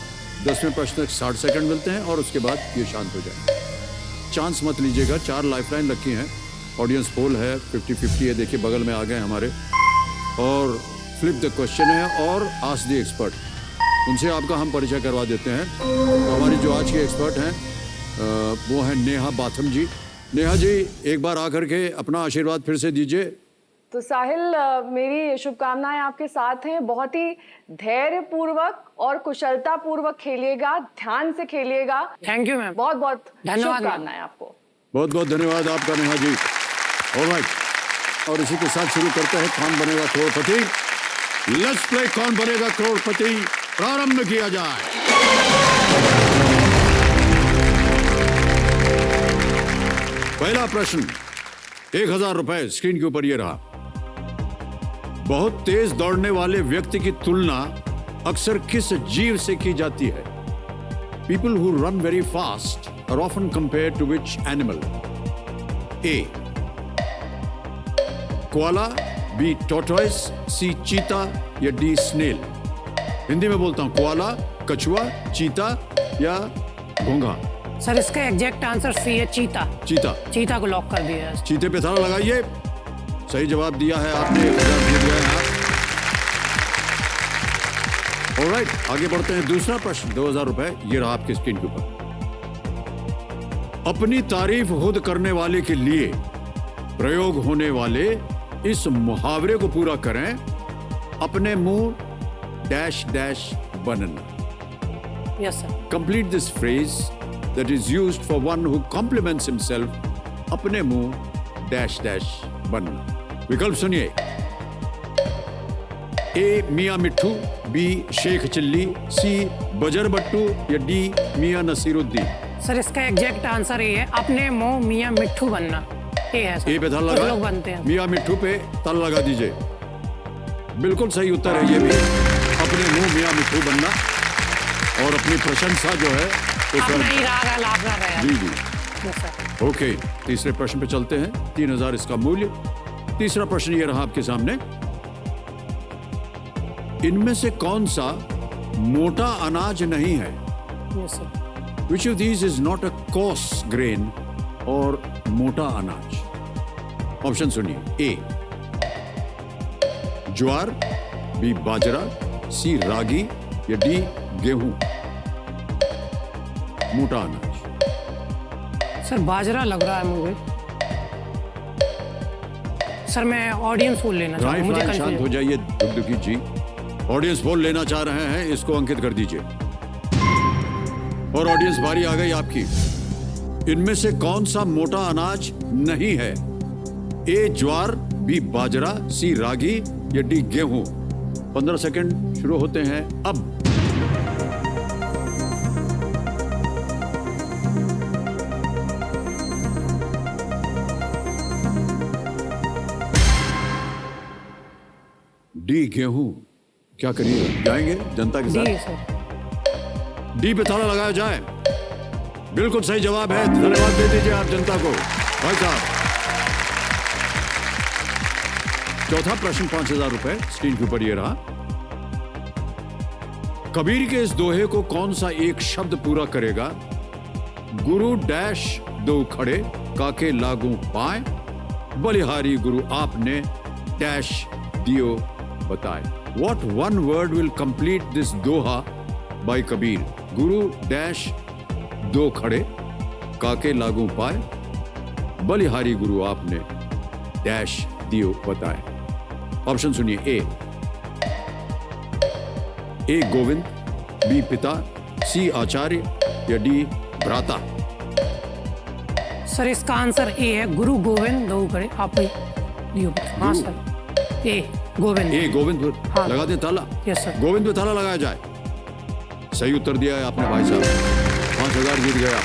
10वें प्रश्न तक 60 सेकंड मिलते हैं और उसके बाद ये शांत हो जाए। चांस मत लीजिएगा। 4 लाइफलाइन रखी हैं। ऑडियंस पोल है, 50-50 है। देखिए बगल में आ गए हमारे। और फ्लिप द क्वेश्चन है और आस्क द एक्सपर्ट। उनसे आपका हम परिचय करवा देते हैं। तो हमारी जो आज के एक्सपर्ट हैं वो हैं नेहा बाथम जी। नेहा जी, एक बार आकर के अपना आशीर्वाद फिर से दीजिए। तो साहिल, मेरी शुभकामनाएं आपके साथ हैं। बहुत ही धैर्य पूर्वक और कुशलता पूर्वक खेलिएगा, ध्यान से खेलिएगा। Thank you ma'am. बहुत बहुत धन्यवाद शुभकामनाएं आपको। बहुत बहुत धन्यवाद आपका नेहा जी। ऑलराइट, और इसी के साथ शुरू करते हैं कौन बनेगा करोड़पति। लेट्स प्ले कौन बनेगा करोड़पति। प्रारंभ किया जाए। पहला प्रश्न 1000 रुपए स्क्रीन के ऊपर ये रहा। बहुत तेज दौड़ने वाले व्यक्ति की तुलना अक्सर किस जीव से की जाती है? People who run very fast are often compared to which animal? A. Koala, B. tortoise, C. चीता या D. snail? हिंदी में बोलता हूं, कोआला, कछुआ, चीता या घोंघा? सर इसका एग्जैक्ट आंसर सी है, चीता। चीता। चीता को लॉक कर दिया है। चीते पे ताला लगाइए। सही जवाब दिया है आपने, 1000 जीत गए हैं आप। ऑलराइट, आगे बढ़ते हैं। दूसरा प्रश्न 2000 रुपए ये रहा आपकी स्क्रीन के ऊपर। अपनी तारीफ खुद करने वाले के लिए प्रयोग होने वाले इस मुहावरे को पूरा करें। अपने मुंह डैश डैश बनना। Yes sir. Complete this phrase that is used for one who compliments himself। अपने मुंह डैश डैश बनना। विकल्प सुनिए। ए मियां मिट्ठू, बी शेख चिल्ली, सी बजर बट्टू या डी मियां नसीरुद्दीन? सर इसका एग्जैक्ट आंसर ये है, अपने मुंह मियां मिट्ठू बनना। ये है सर। ए पे ताला कुछ लगा। लोग बनते हैं। मियां मिट्ठू पे ताला लगा दीजिए। बिल्कुल सही उत्तर है ये भी, अपने मुंह मियां मिट्ठू बनना। और अपनी प्रशंसा जो है अपना ही राग है, लाभ है। जी जी। Yes sir. ओके, तीसरे प्रश्न पे चलते हैं। 3000 इसका मूल्य। तीसरा प्रश्न ये रहा आपके सामने। इनमें से कौन सा मोटा अनाज नहीं है? Yes sir. Which of these is not a coarse grain और मोटा अनाज? ऑप्शन सुनिए। ए ज्वार, बी बाजरा, सी रागी या डी गेहूं? मोटा अनाज। सर बाजरा लग रहा है मुझे। सर मैं ऑडियंस पोल लेना चाहता हूं, मुझे शांत हो कंफ्यूजन। जाइए दुखदुखी जी। ऑडियंस पोल लेना चाह रहे हैं, इसको अंकित कर दीजिए। और ऑडियंस बारी आ गई आपकी। इनमें से कौन सा मोटा अनाज नहीं है? ए ज्वार, बी बाजरा, सी रागी या डी गेहूं? 15 सेकंड शुरू होते हैं अब। डी गेहूं। क्या करिए, जाएंगे जनता के डी साथ? सर। डी पे ताला लगाया जाए। बिल्कुल सही जवाब है, धन्यवाद दे दीजिए आप जनता को भाई साहब। चौथा प्रश्न 5000 रुपए स्क्रीन के ऊपर ये रहा। कबीर के इस दोहे को कौन सा एक शब्द पूरा करेगा? गुरु डैश दो खड़े काके लागू पाए, बलिहारी गुरु आपने डैश दियो बताए। What one word will complete this doha by Kabir? Guru dash दो खड़े काके लागू पाए, बलिहारी गुरु आपने डैश दियो बताए। ऑप्शन सुनिए। ए गोविंद, बी पिता, सी आचार्य या डी भ्राता? सर इसका आंसर ए है, गुरु गोविंद दो खड़े आप ही दियो। हाँ सर, ए गोविंद। ए गोविंद पर हाँ। लगा दें ताला। Yes sir. गोविंद पे ताला लगाया जाए। सही उत्तर दिया है आपने भाई साहब, 5000 जीत गया।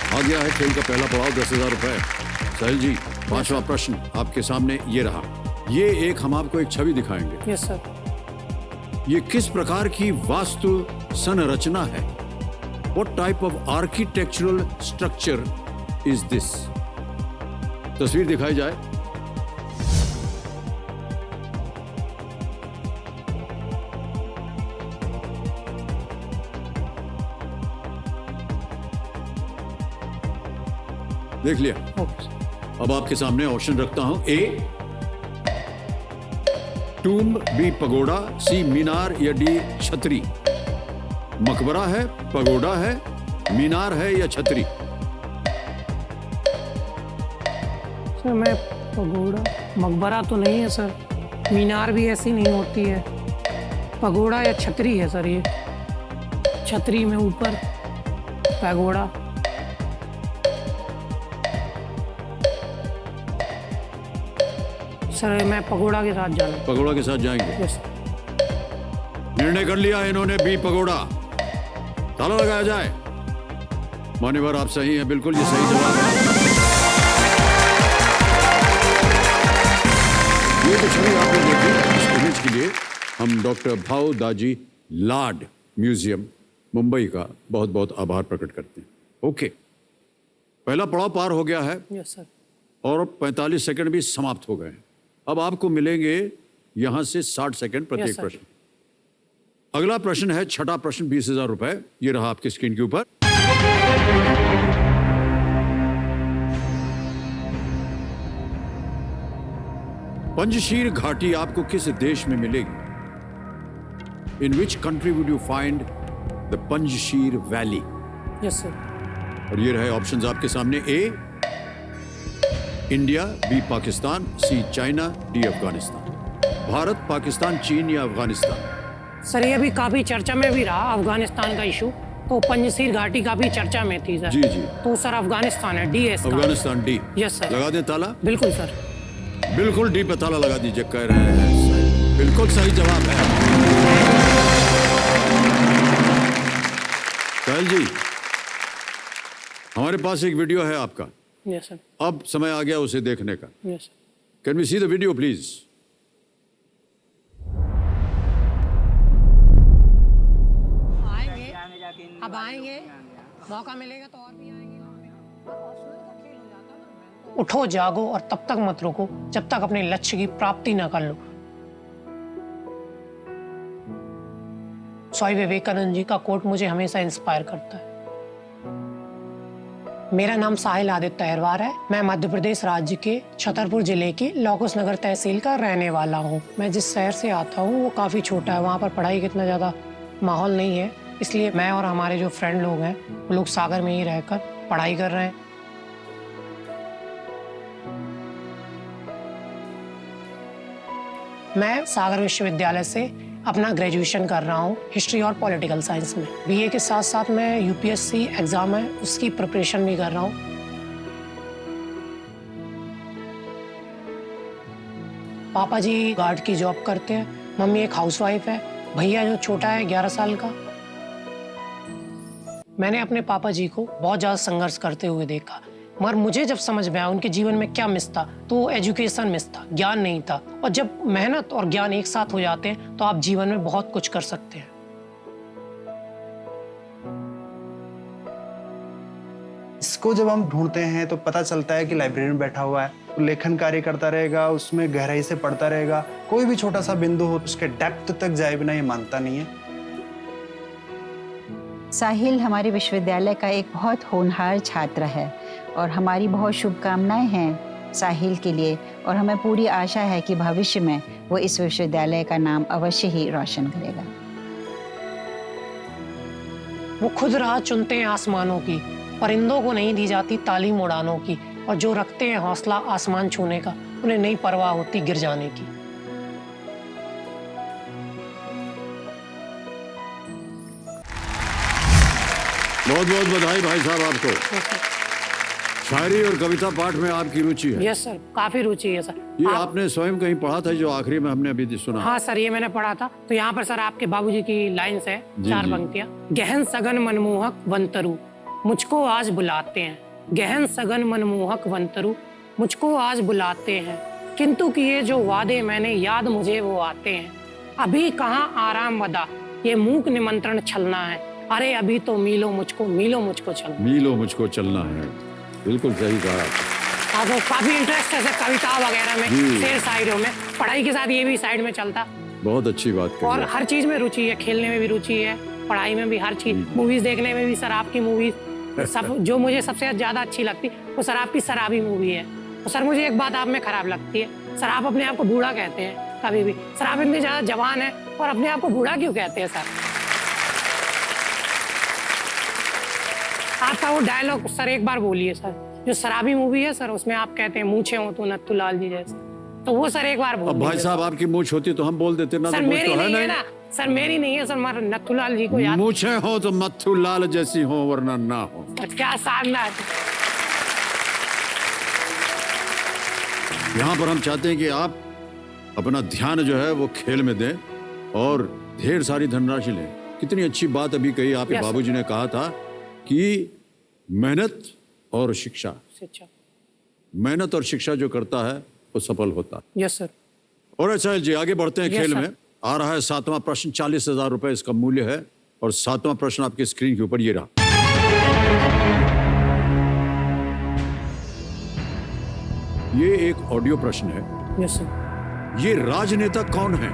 आ गया है खेल का पहला पड़ाव, 10,000 रुपए। साहिल जी, पांचवा प्रश्न आपके सामने ये रहा। ये एक हम आपको एक छवि दिखाएंगे। Yes sir. ये किस प्रकार की वास्तु संरचना है? What type of architectural structure is this? तस्वीर दिखाई जाए। देख लिया। अब आपके सामने ऑप्शन रखता हूं। ए टूम्ब, बी पगोड़ा, सी मीनार या डी छतरी? मकबरा है, पगोड़ा है, मीनार है या छतरी? सर मैं पगोड़ा, मकबरा तो नहीं है सर, मीनार भी ऐसी नहीं होती है, पगोड़ा या छतरी है सर। ये छतरी में ऊपर पगोड़ा। सर मैं पगोड़ा के साथ जाना। पगोड़ा के साथ जाएंगे। यस। निर्णय कर लिया इन्होंने, बी पगोड़ा। ताला लगाया जाए। मान्यवर आप सही हैं, बिल्कुल ये सही जवाब है। ये जो छवि आपने देखी इस इमेज के लिए हम डॉक्टर भाऊ दाजी लाड म्यूजियम मुंबई का बहुत बहुत आभार प्रकट करते हैं। ओके, पहला पड़ाव पार हो गया है यस सर। और 45 सेकंड भी समाप्त हो गए हैं। अब आपको मिलेंगे यहां से 60 सेकंड प्रत्येक Yes, sir. प्रश्न। अगला प्रश्न है छठा प्रश्न, 20,000 रुपए। ये रहा आपकी स्क्रीन के ऊपर। पंजशीर घाटी आपको किस देश में मिलेगी? In which country would you find the Panjshir valley? Yes sir. और ये रहे ऑप्शंस आपके सामने। A India, B Pakistan, C China, D Afghanistan. Bharat, Pakistan, चीन या अफगानिस्तान? सर ये अभी काफी चर्चा में भी रहा अफगानिस्तान का इशू, तो पंजशीर घाटी काफी चर्चा में थी सर। जी जी, तो सर अफगानिस्तान है, डी है इसका। अफगानिस्तान डी। Yes sir. लगा दें ताला? बिल्कुल सर। बिल्कुल डी पे ताला लगा दीजिए, कह रहे हैं बिल्कुल सही जवाब है। साहिल जी, हमारे पास एक वीडियो है आपका, यस सर। अब समय आ गया उसे देखने का। Yes sir. Can we see the video please? आएंगे, अब आएंगे, मौका मिलेगा तो और भी आएंगे। उठो जागो और तब तक मत रुको जब तक अपने लक्ष्य की प्राप्ति ना कर लो। स्वामी विवेकानंद जी का कोट मुझे हमेशा इंस्पायर करता है। मेरा नाम साहिल आदित्य अहिरवार है। मैं मध्य प्रदेश राज्य के छतरपुर जिले के लौकुश नगर तहसील का रहने वाला हूँ। मैं जिस शहर से आता हूँ वो काफ़ी छोटा है, वहाँ पर पढ़ाई का इतना ज़्यादा माहौल नहीं है, इसलिए मैं और हमारे जो फ्रेंड लोग हैं वो लोग सागर में ही रहकर पढ़ाई कर रहे हैं। मैं सागर विश्वविद्यालय से अपना ग्रेजुएशन कर रहा हूँ हिस्ट्री और पॉलिटिकल साइंस में। बीए के साथ साथ मैं यूपीएससी एग्जाम है उसकी प्रिपरेशन भी कर रहा हूँ। पापा जी गार्ड की जॉब करते हैं, मम्मी एक हाउसवाइफ है, भैया जो छोटा है 11 साल का। मैंने अपने पापा जी को बहुत ज़्यादा संघर्ष करते हुए देखा, मगर मुझे जब समझ में आया उनके जीवन में क्या मिस था, तो एजुकेशन मिस था, ज्ञान नहीं था। और जब मेहनत और ज्ञान एक साथ हो जाते हैं तो आप जीवन में बहुत कुछ कर सकते हैं। इसको जब हम ढूंढते हैं तो पता चलता है कि लाइब्रेरी में बैठा हुआ है, तो लेखन कार्य करता रहेगा, उसमें गहराई से पढ़ता रहेगा, कोई भी छोटा सा बिंदु हो उसके डेप्थ तक जाए बिना ये मानता नहीं है। साहिल हमारे विश्वविद्यालय का एक बहुत होनहार छात्र है और हमारी बहुत शुभकामनाएं हैं साहिल के लिए, और हमें पूरी आशा है कि भविष्य में वो इस विश्वविद्यालय का नाम अवश्य ही रोशन करेगा। वो खुद राह चुनते हैं आसमानों की, परिंदों को नहीं दी जाती तालीम उड़ानों की, और जो रखते हैं हौसला आसमान छूने का उन्हें नहीं परवाह होती गिर जाने की। बहुत बहुत बधाई भाई साहब आपको। शायरी और कविता पाठ में आपकी रुचि है? यस सर, काफी रुचि है सर। ये आपने स्वयं कहीं पढ़ा था जो आखिरी में हमने अभी सुना? हाँ सर, ये मैंने पढ़ा था। तो यहाँ पर सर आपके बाबूजी की लाइन्स है, जी, 4 जी। पंक्तियाँ। गहन सघन मनमोहक वंतरु मुझको आज बुलाते हैं, गहन सघन मनमोहक वंतरु मुझको आज बुलाते हैं, किंतु किए जो वादे मैंने याद मुझे वो आते हैं। अभी कहाँ आराम बदा, ये मूक निमंत्रण छलना है, अरे अभी तो मीलो मुझको चलना। मीलो मुझको चलना है, बिल्कुल सही कहा। आपको काफी इंटरेस्ट है सर कविता वगैरह में, शेर शायरों में, पढ़ाई के साथ ये भी साइड में चलता। बहुत अच्छी बात कही। और हर चीज में रुचि है, खेलने में भी रुचि है, पढ़ाई में भी, हर चीज, मूवीज देखने में भी। सर आपकी मूवीज सब जो मुझे सबसे ज्यादा अच्छी लगती वो सर आपकी शराबी मूवी है। तो सर मुझे एक बात आप में खराब लगती है, सर आप अपने आप को बूढ़ा कहते हैं कभी भी। सर आप इतने ज्यादा जवान है और अपने आप को बूढ़ा क्यों कहते हैं सर? आपका वो डायलॉग सर एक बार बोलिए सर, जो शराबी मूवी है सर उसमें आप कहते हैं मूछे हो तो नथुलाल जी जैसे, तो वो सर एक बार बोल। अब भाई साहब आपकी मूछ होती तो हम बोल देते ना। सर तो मेरी तो नहीं है ना सर, मेरी नहीं है सर, हमारे नथुलाल जी को याद। मूछे हो तो मत्थू लाल जैसी हो वरना ना हो। क्या शानदार। यहाँ पर हम चाहते हैं कि आप अपना ध्यान जो है वो खेल में दें और ढेर सारी धनराशि लें। कितनी अच्छी बात अभी कही आपके Yes, sir. बाबूजी ने कहा था कि मेहनत और शिक्षा, अच्छा, मेहनत और शिक्षा जो करता है वो सफल होता है। Yes sir. और साहिल जी आगे बढ़ते हैं Yes, खेल sir. में। आ रहा है 7वां प्रश्न, 40,000 रुपए इसका मूल्य है और 7वां प्रश्न आपके स्क्रीन के ऊपर ये रहा। ये एक ऑडियो प्रश्न है। Yes sir. ये राजनेता कौन है?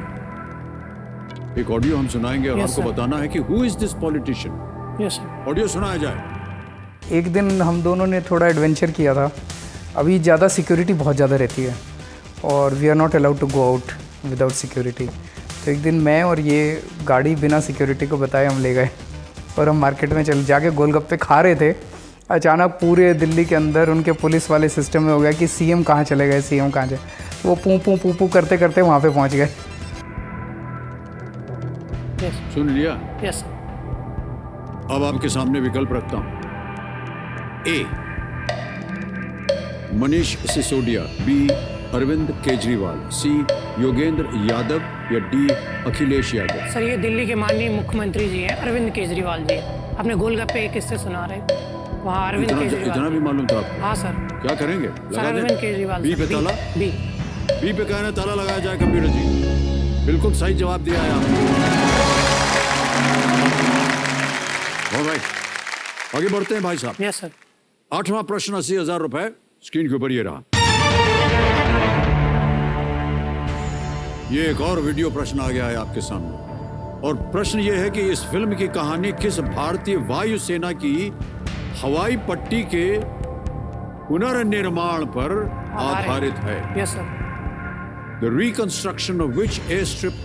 एक ऑडियो हम सुनाएंगे और Yes, आपको sir. बताना है कि who is this politician. Yes sir. Audio सुनाया जाए। एक दिन हम दोनों ने थोड़ा एडवेंचर किया था। अभी ज़्यादा सिक्योरिटी बहुत ज़्यादा रहती है और we are not allowed to go out without security. तो एक दिन मैं और ये गाड़ी बिना सिक्योरिटी को बताए हम ले गए और हम मार्केट में चल जाके गोलगप्पे खा रहे थे। अचानक पूरे दिल्ली के अंदर उनके पुलिस वाले सिस्टम में हो गया कि सीएम कहाँ चले गए, सीएम कहाँ चले। वो पू पू करते करते वहाँ पे पहुँच गए। सुन लिया? Yes sir. अब आपके सामने विकल्प रखता हूं। ए मनीष सिसोदिया, बी अरविंद केजरीवाल, सी योगेंद्र यादव या डी अखिलेश यादव। सर ये दिल्ली के माननीय मुख्यमंत्री जी हैं, अरविंद केजरीवाल जी। आपने गोलगप्पे एक किससे सुना रहे, वहाँ अरविंद केजरीवाल। इतना भी मालूम था आपको? हाँ सर। क्या करेंगे? सर लगा अरविंद दें? केजरीवाल। बी पे ताला? बी पे कहना ताला लगाया जाए। कंप्यूटर जी बिल्कुल सही जवाब दिया है आपने। ऑलराइट, आगे बढ़ते हैं भाई साहब। Yes sir. 8वां प्रश्न, 80,000 रुपए स्क्रीन के ऊपर ये रहा। ये एक और वीडियो प्रश्न आ गया है आपके सामने और प्रश्न ये है कि इस फिल्म की कहानी किस भारतीय वायुसेना की हवाई पट्टी के पुनर्निर्माण पर आधारित है? Yes sir. The reconstruction of which airstrip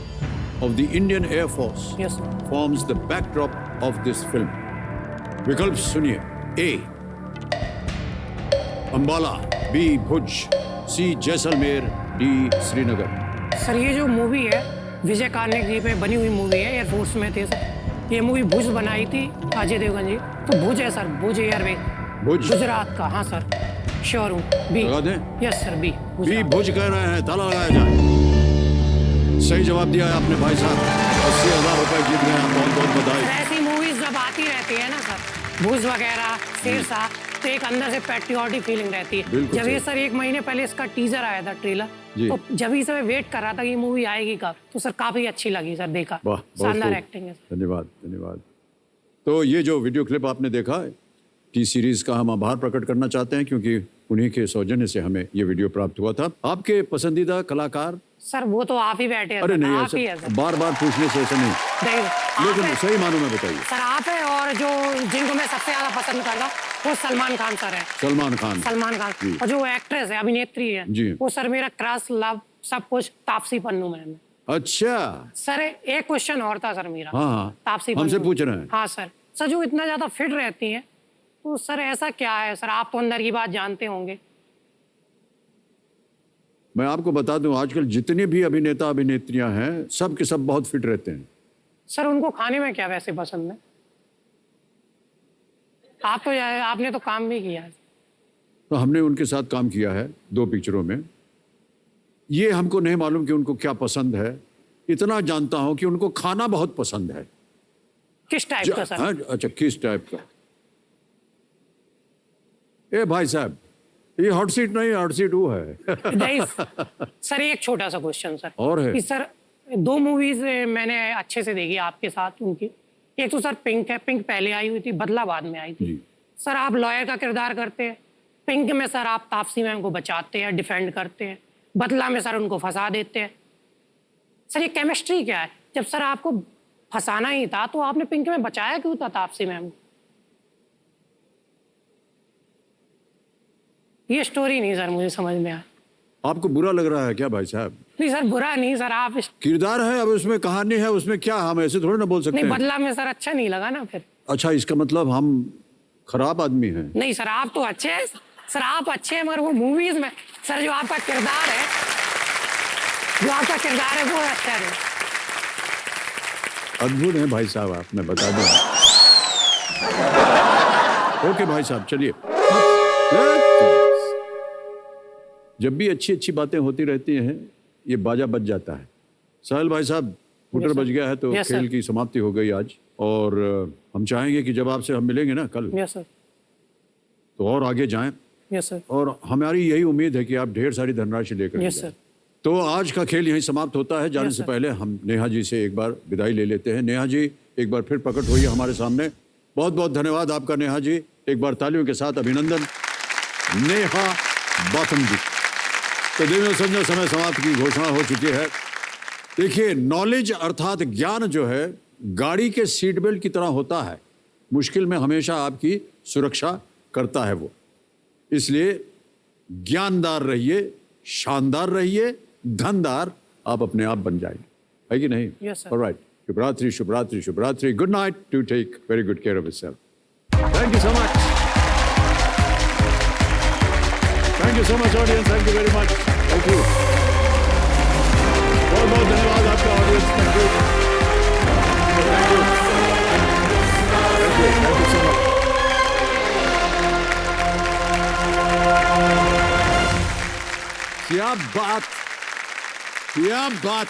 of the Indian Air Force yes sir. forms the backdrop of this film? विकल्प सुनिए। ए अंबाला, बी भुज, सी जैसलमेर, डी श्रीनगर। सर ये जो मूवी है विजय कार्नेगी पे बनी हुई मूवी है, एयरफोर्स में थे सर। ये मूवी भुज बनाई थी अजय देवगन जी। तो भुज है सर, भुज एयरवे, भुज गुजरात का। हाँ सर, श्योर हूँ। बी। लगा दें? यस सर, बी बी भुज कह रहे हैं, ताला लगाया जाए। सही जवाब दिया है आपने भाई साहब। 80,000 रुपए जीत गए हैं, बहुत बहुत बधाई। ऐसी मूवीज जब आती रहती है ना सर, भुज वगैरह, शेरशाह, तो एक अंदर से पैट्रियोटिक फीलिंग रहती है। जब ये सर 1 महीने पहले इसका टीजर आया था, ट्रेलर, तो जब ही मैं वेट कर रहा था कि ये मूवी आएगी कब, तो सर काफी अच्छी लगी सर। देखा, शानदार एक्टिंग है। धन्यवाद धन्यवाद। तो ये जो वीडियो क्लिप आपने देखा, टी सीरीज का हम आभार प्रकट करना चाहते हैं क्योंकि उन्हीं के सौजन्य से हमें ये वीडियो प्राप्त हुआ था। आपके पसंदीदा कलाकार? सर वो तो आप ही बैठे हैं। अरे नहीं, आप ही है सर। बार बार पूछने से ऐसा नहीं, लेकिन सही मानों में बताइए। सर आप है, और जो जिनको मैं सबसे ज्यादा पसंद करता हूँ वो सलमान खान सर है। सलमान खान। सलमान खान। और जो एक्ट्रेस है, अभिनेत्री है, वो सर मेरा क्रश, लव, सब कुछ तापसी पन्नू मैम। अच्छा सर एक क्वेश्चन और था सर मेरा। हाँ, तापसी हमसे पन्नू पूछ रहे हैं। हाँ सर। सर जो इतना ज्यादा फिट रहती हैं, तो सर ऐसा क्या है सर? आप तो अंदर की बात जानते होंगे। मैं आपको बता दूं, आजकल जितने भी अभिनेता अभिनेत्रियां हैं, सब के सब बहुत फिट रहते हैं। सर उनको खाने में क्या वैसे पसंद है? आपने तो काम भी किया है। तो हमने उनके साथ काम किया है 2 पिक्चरों में। ये हमको नहीं मालूम कि उनको क्या पसंद है, इतना जानता हूं कि उनको खाना बहुत पसंद है। किस टाइप का सर? हाँ, अच्छा किस टाइप का? ए भाई साहब, ये हॉट सीट नहीं, हॉट सीट वो है। नहीं सर, एक छोटा सा क्वेश्चन सर और है कि सर 2 मूवीज मैंने अच्छे से देखी आपके साथ उनकी। एक तो सर पिंक है, पिंक पहले आई हुई थी, बदला बाद में आई थी। सर आप लॉयर का किरदार करते हैं। पिंक में सर आप तापसी मैम को बचाते हैं, डिफेंड करते हैं। बदला में सर उनको फंसा देते हैं। सर ये केमिस्ट्री क्या है? जब सर आपको फंसाना ही था तो आपने पिंक में बचाया क्यों था तापसी मैम को? ये स्टोरी नहीं सर मुझे समझ में आया। आपको बुरा लग रहा है क्या भाई साहब? नहीं सर, बुरा नहीं सर। आप किरदार है, अब उसमें कहानी है, उसमें क्या हम ऐसे थोड़ी ना बोल सकते नहीं, हैं। बदला में सर अच्छा नहीं लगा ना फिर। अच्छा, इसका मतलब हम खराब आदमी हैं? नहीं सर, आप तो अच्छे हैं सर, आप अच्छे हैं, मगर वो मूवीज में सर जो आपका किरदार है, वो अच्छा है। अद्भुत है भाई साहब, आप मैं बता दूं। ओके भाई साहब, चलिए। जब भी अच्छी अच्छी बातें होती रहती हैं, ये बाजा बज जाता है। साहिल भाई साहब, स्कूटर बच गया है तो Yes, sir. खेल की समाप्ति हो गई आज। और हम चाहेंगे कि जब आपसे हम मिलेंगे ना कल, यस सर, तो और आगे जाएं। यस सर, और हमारी यही उम्मीद है कि आप ढेर सारी धनराशि लेकर यस जाएं। सर। तो आज का खेल यहीं समाप्त होता है। जाने Yes, से sir. पहले हम नेहा जी से एक बार विदाई ले लेते हैं। नेहा जी एक बार फिर प्रकट होइए हमारे सामने। बहुत बहुत धन्यवाद आपका नेहा जी। एक बार तालियों के साथ अभिनंदन नेहा बाथम जी। तो देवियों संजय समय समाप्त की घोषणा हो चुकी है। देखिए, नॉलेज अर्थात ज्ञान जो है गाड़ी के सीट बेल्ट की तरह होता है, मुश्किल में हमेशा आपकी सुरक्षा करता है वो। इसलिए ज्ञानदार रहिए, शानदार रहिए, धनदार आप अपने आप बन जाएंगे, है कि नहीं? Yes, sir. ऑलराइट, शुभरात्रि शुभरात्रि शुभरात्रि। Good night, to take very good care of yourself. Thank you so much, thank you so much audience, thank you very much, thank you, बहुत बहुत धन्यवाद आपका audience, thank you, thank you, thank you so much. क्या बात, क्या बात।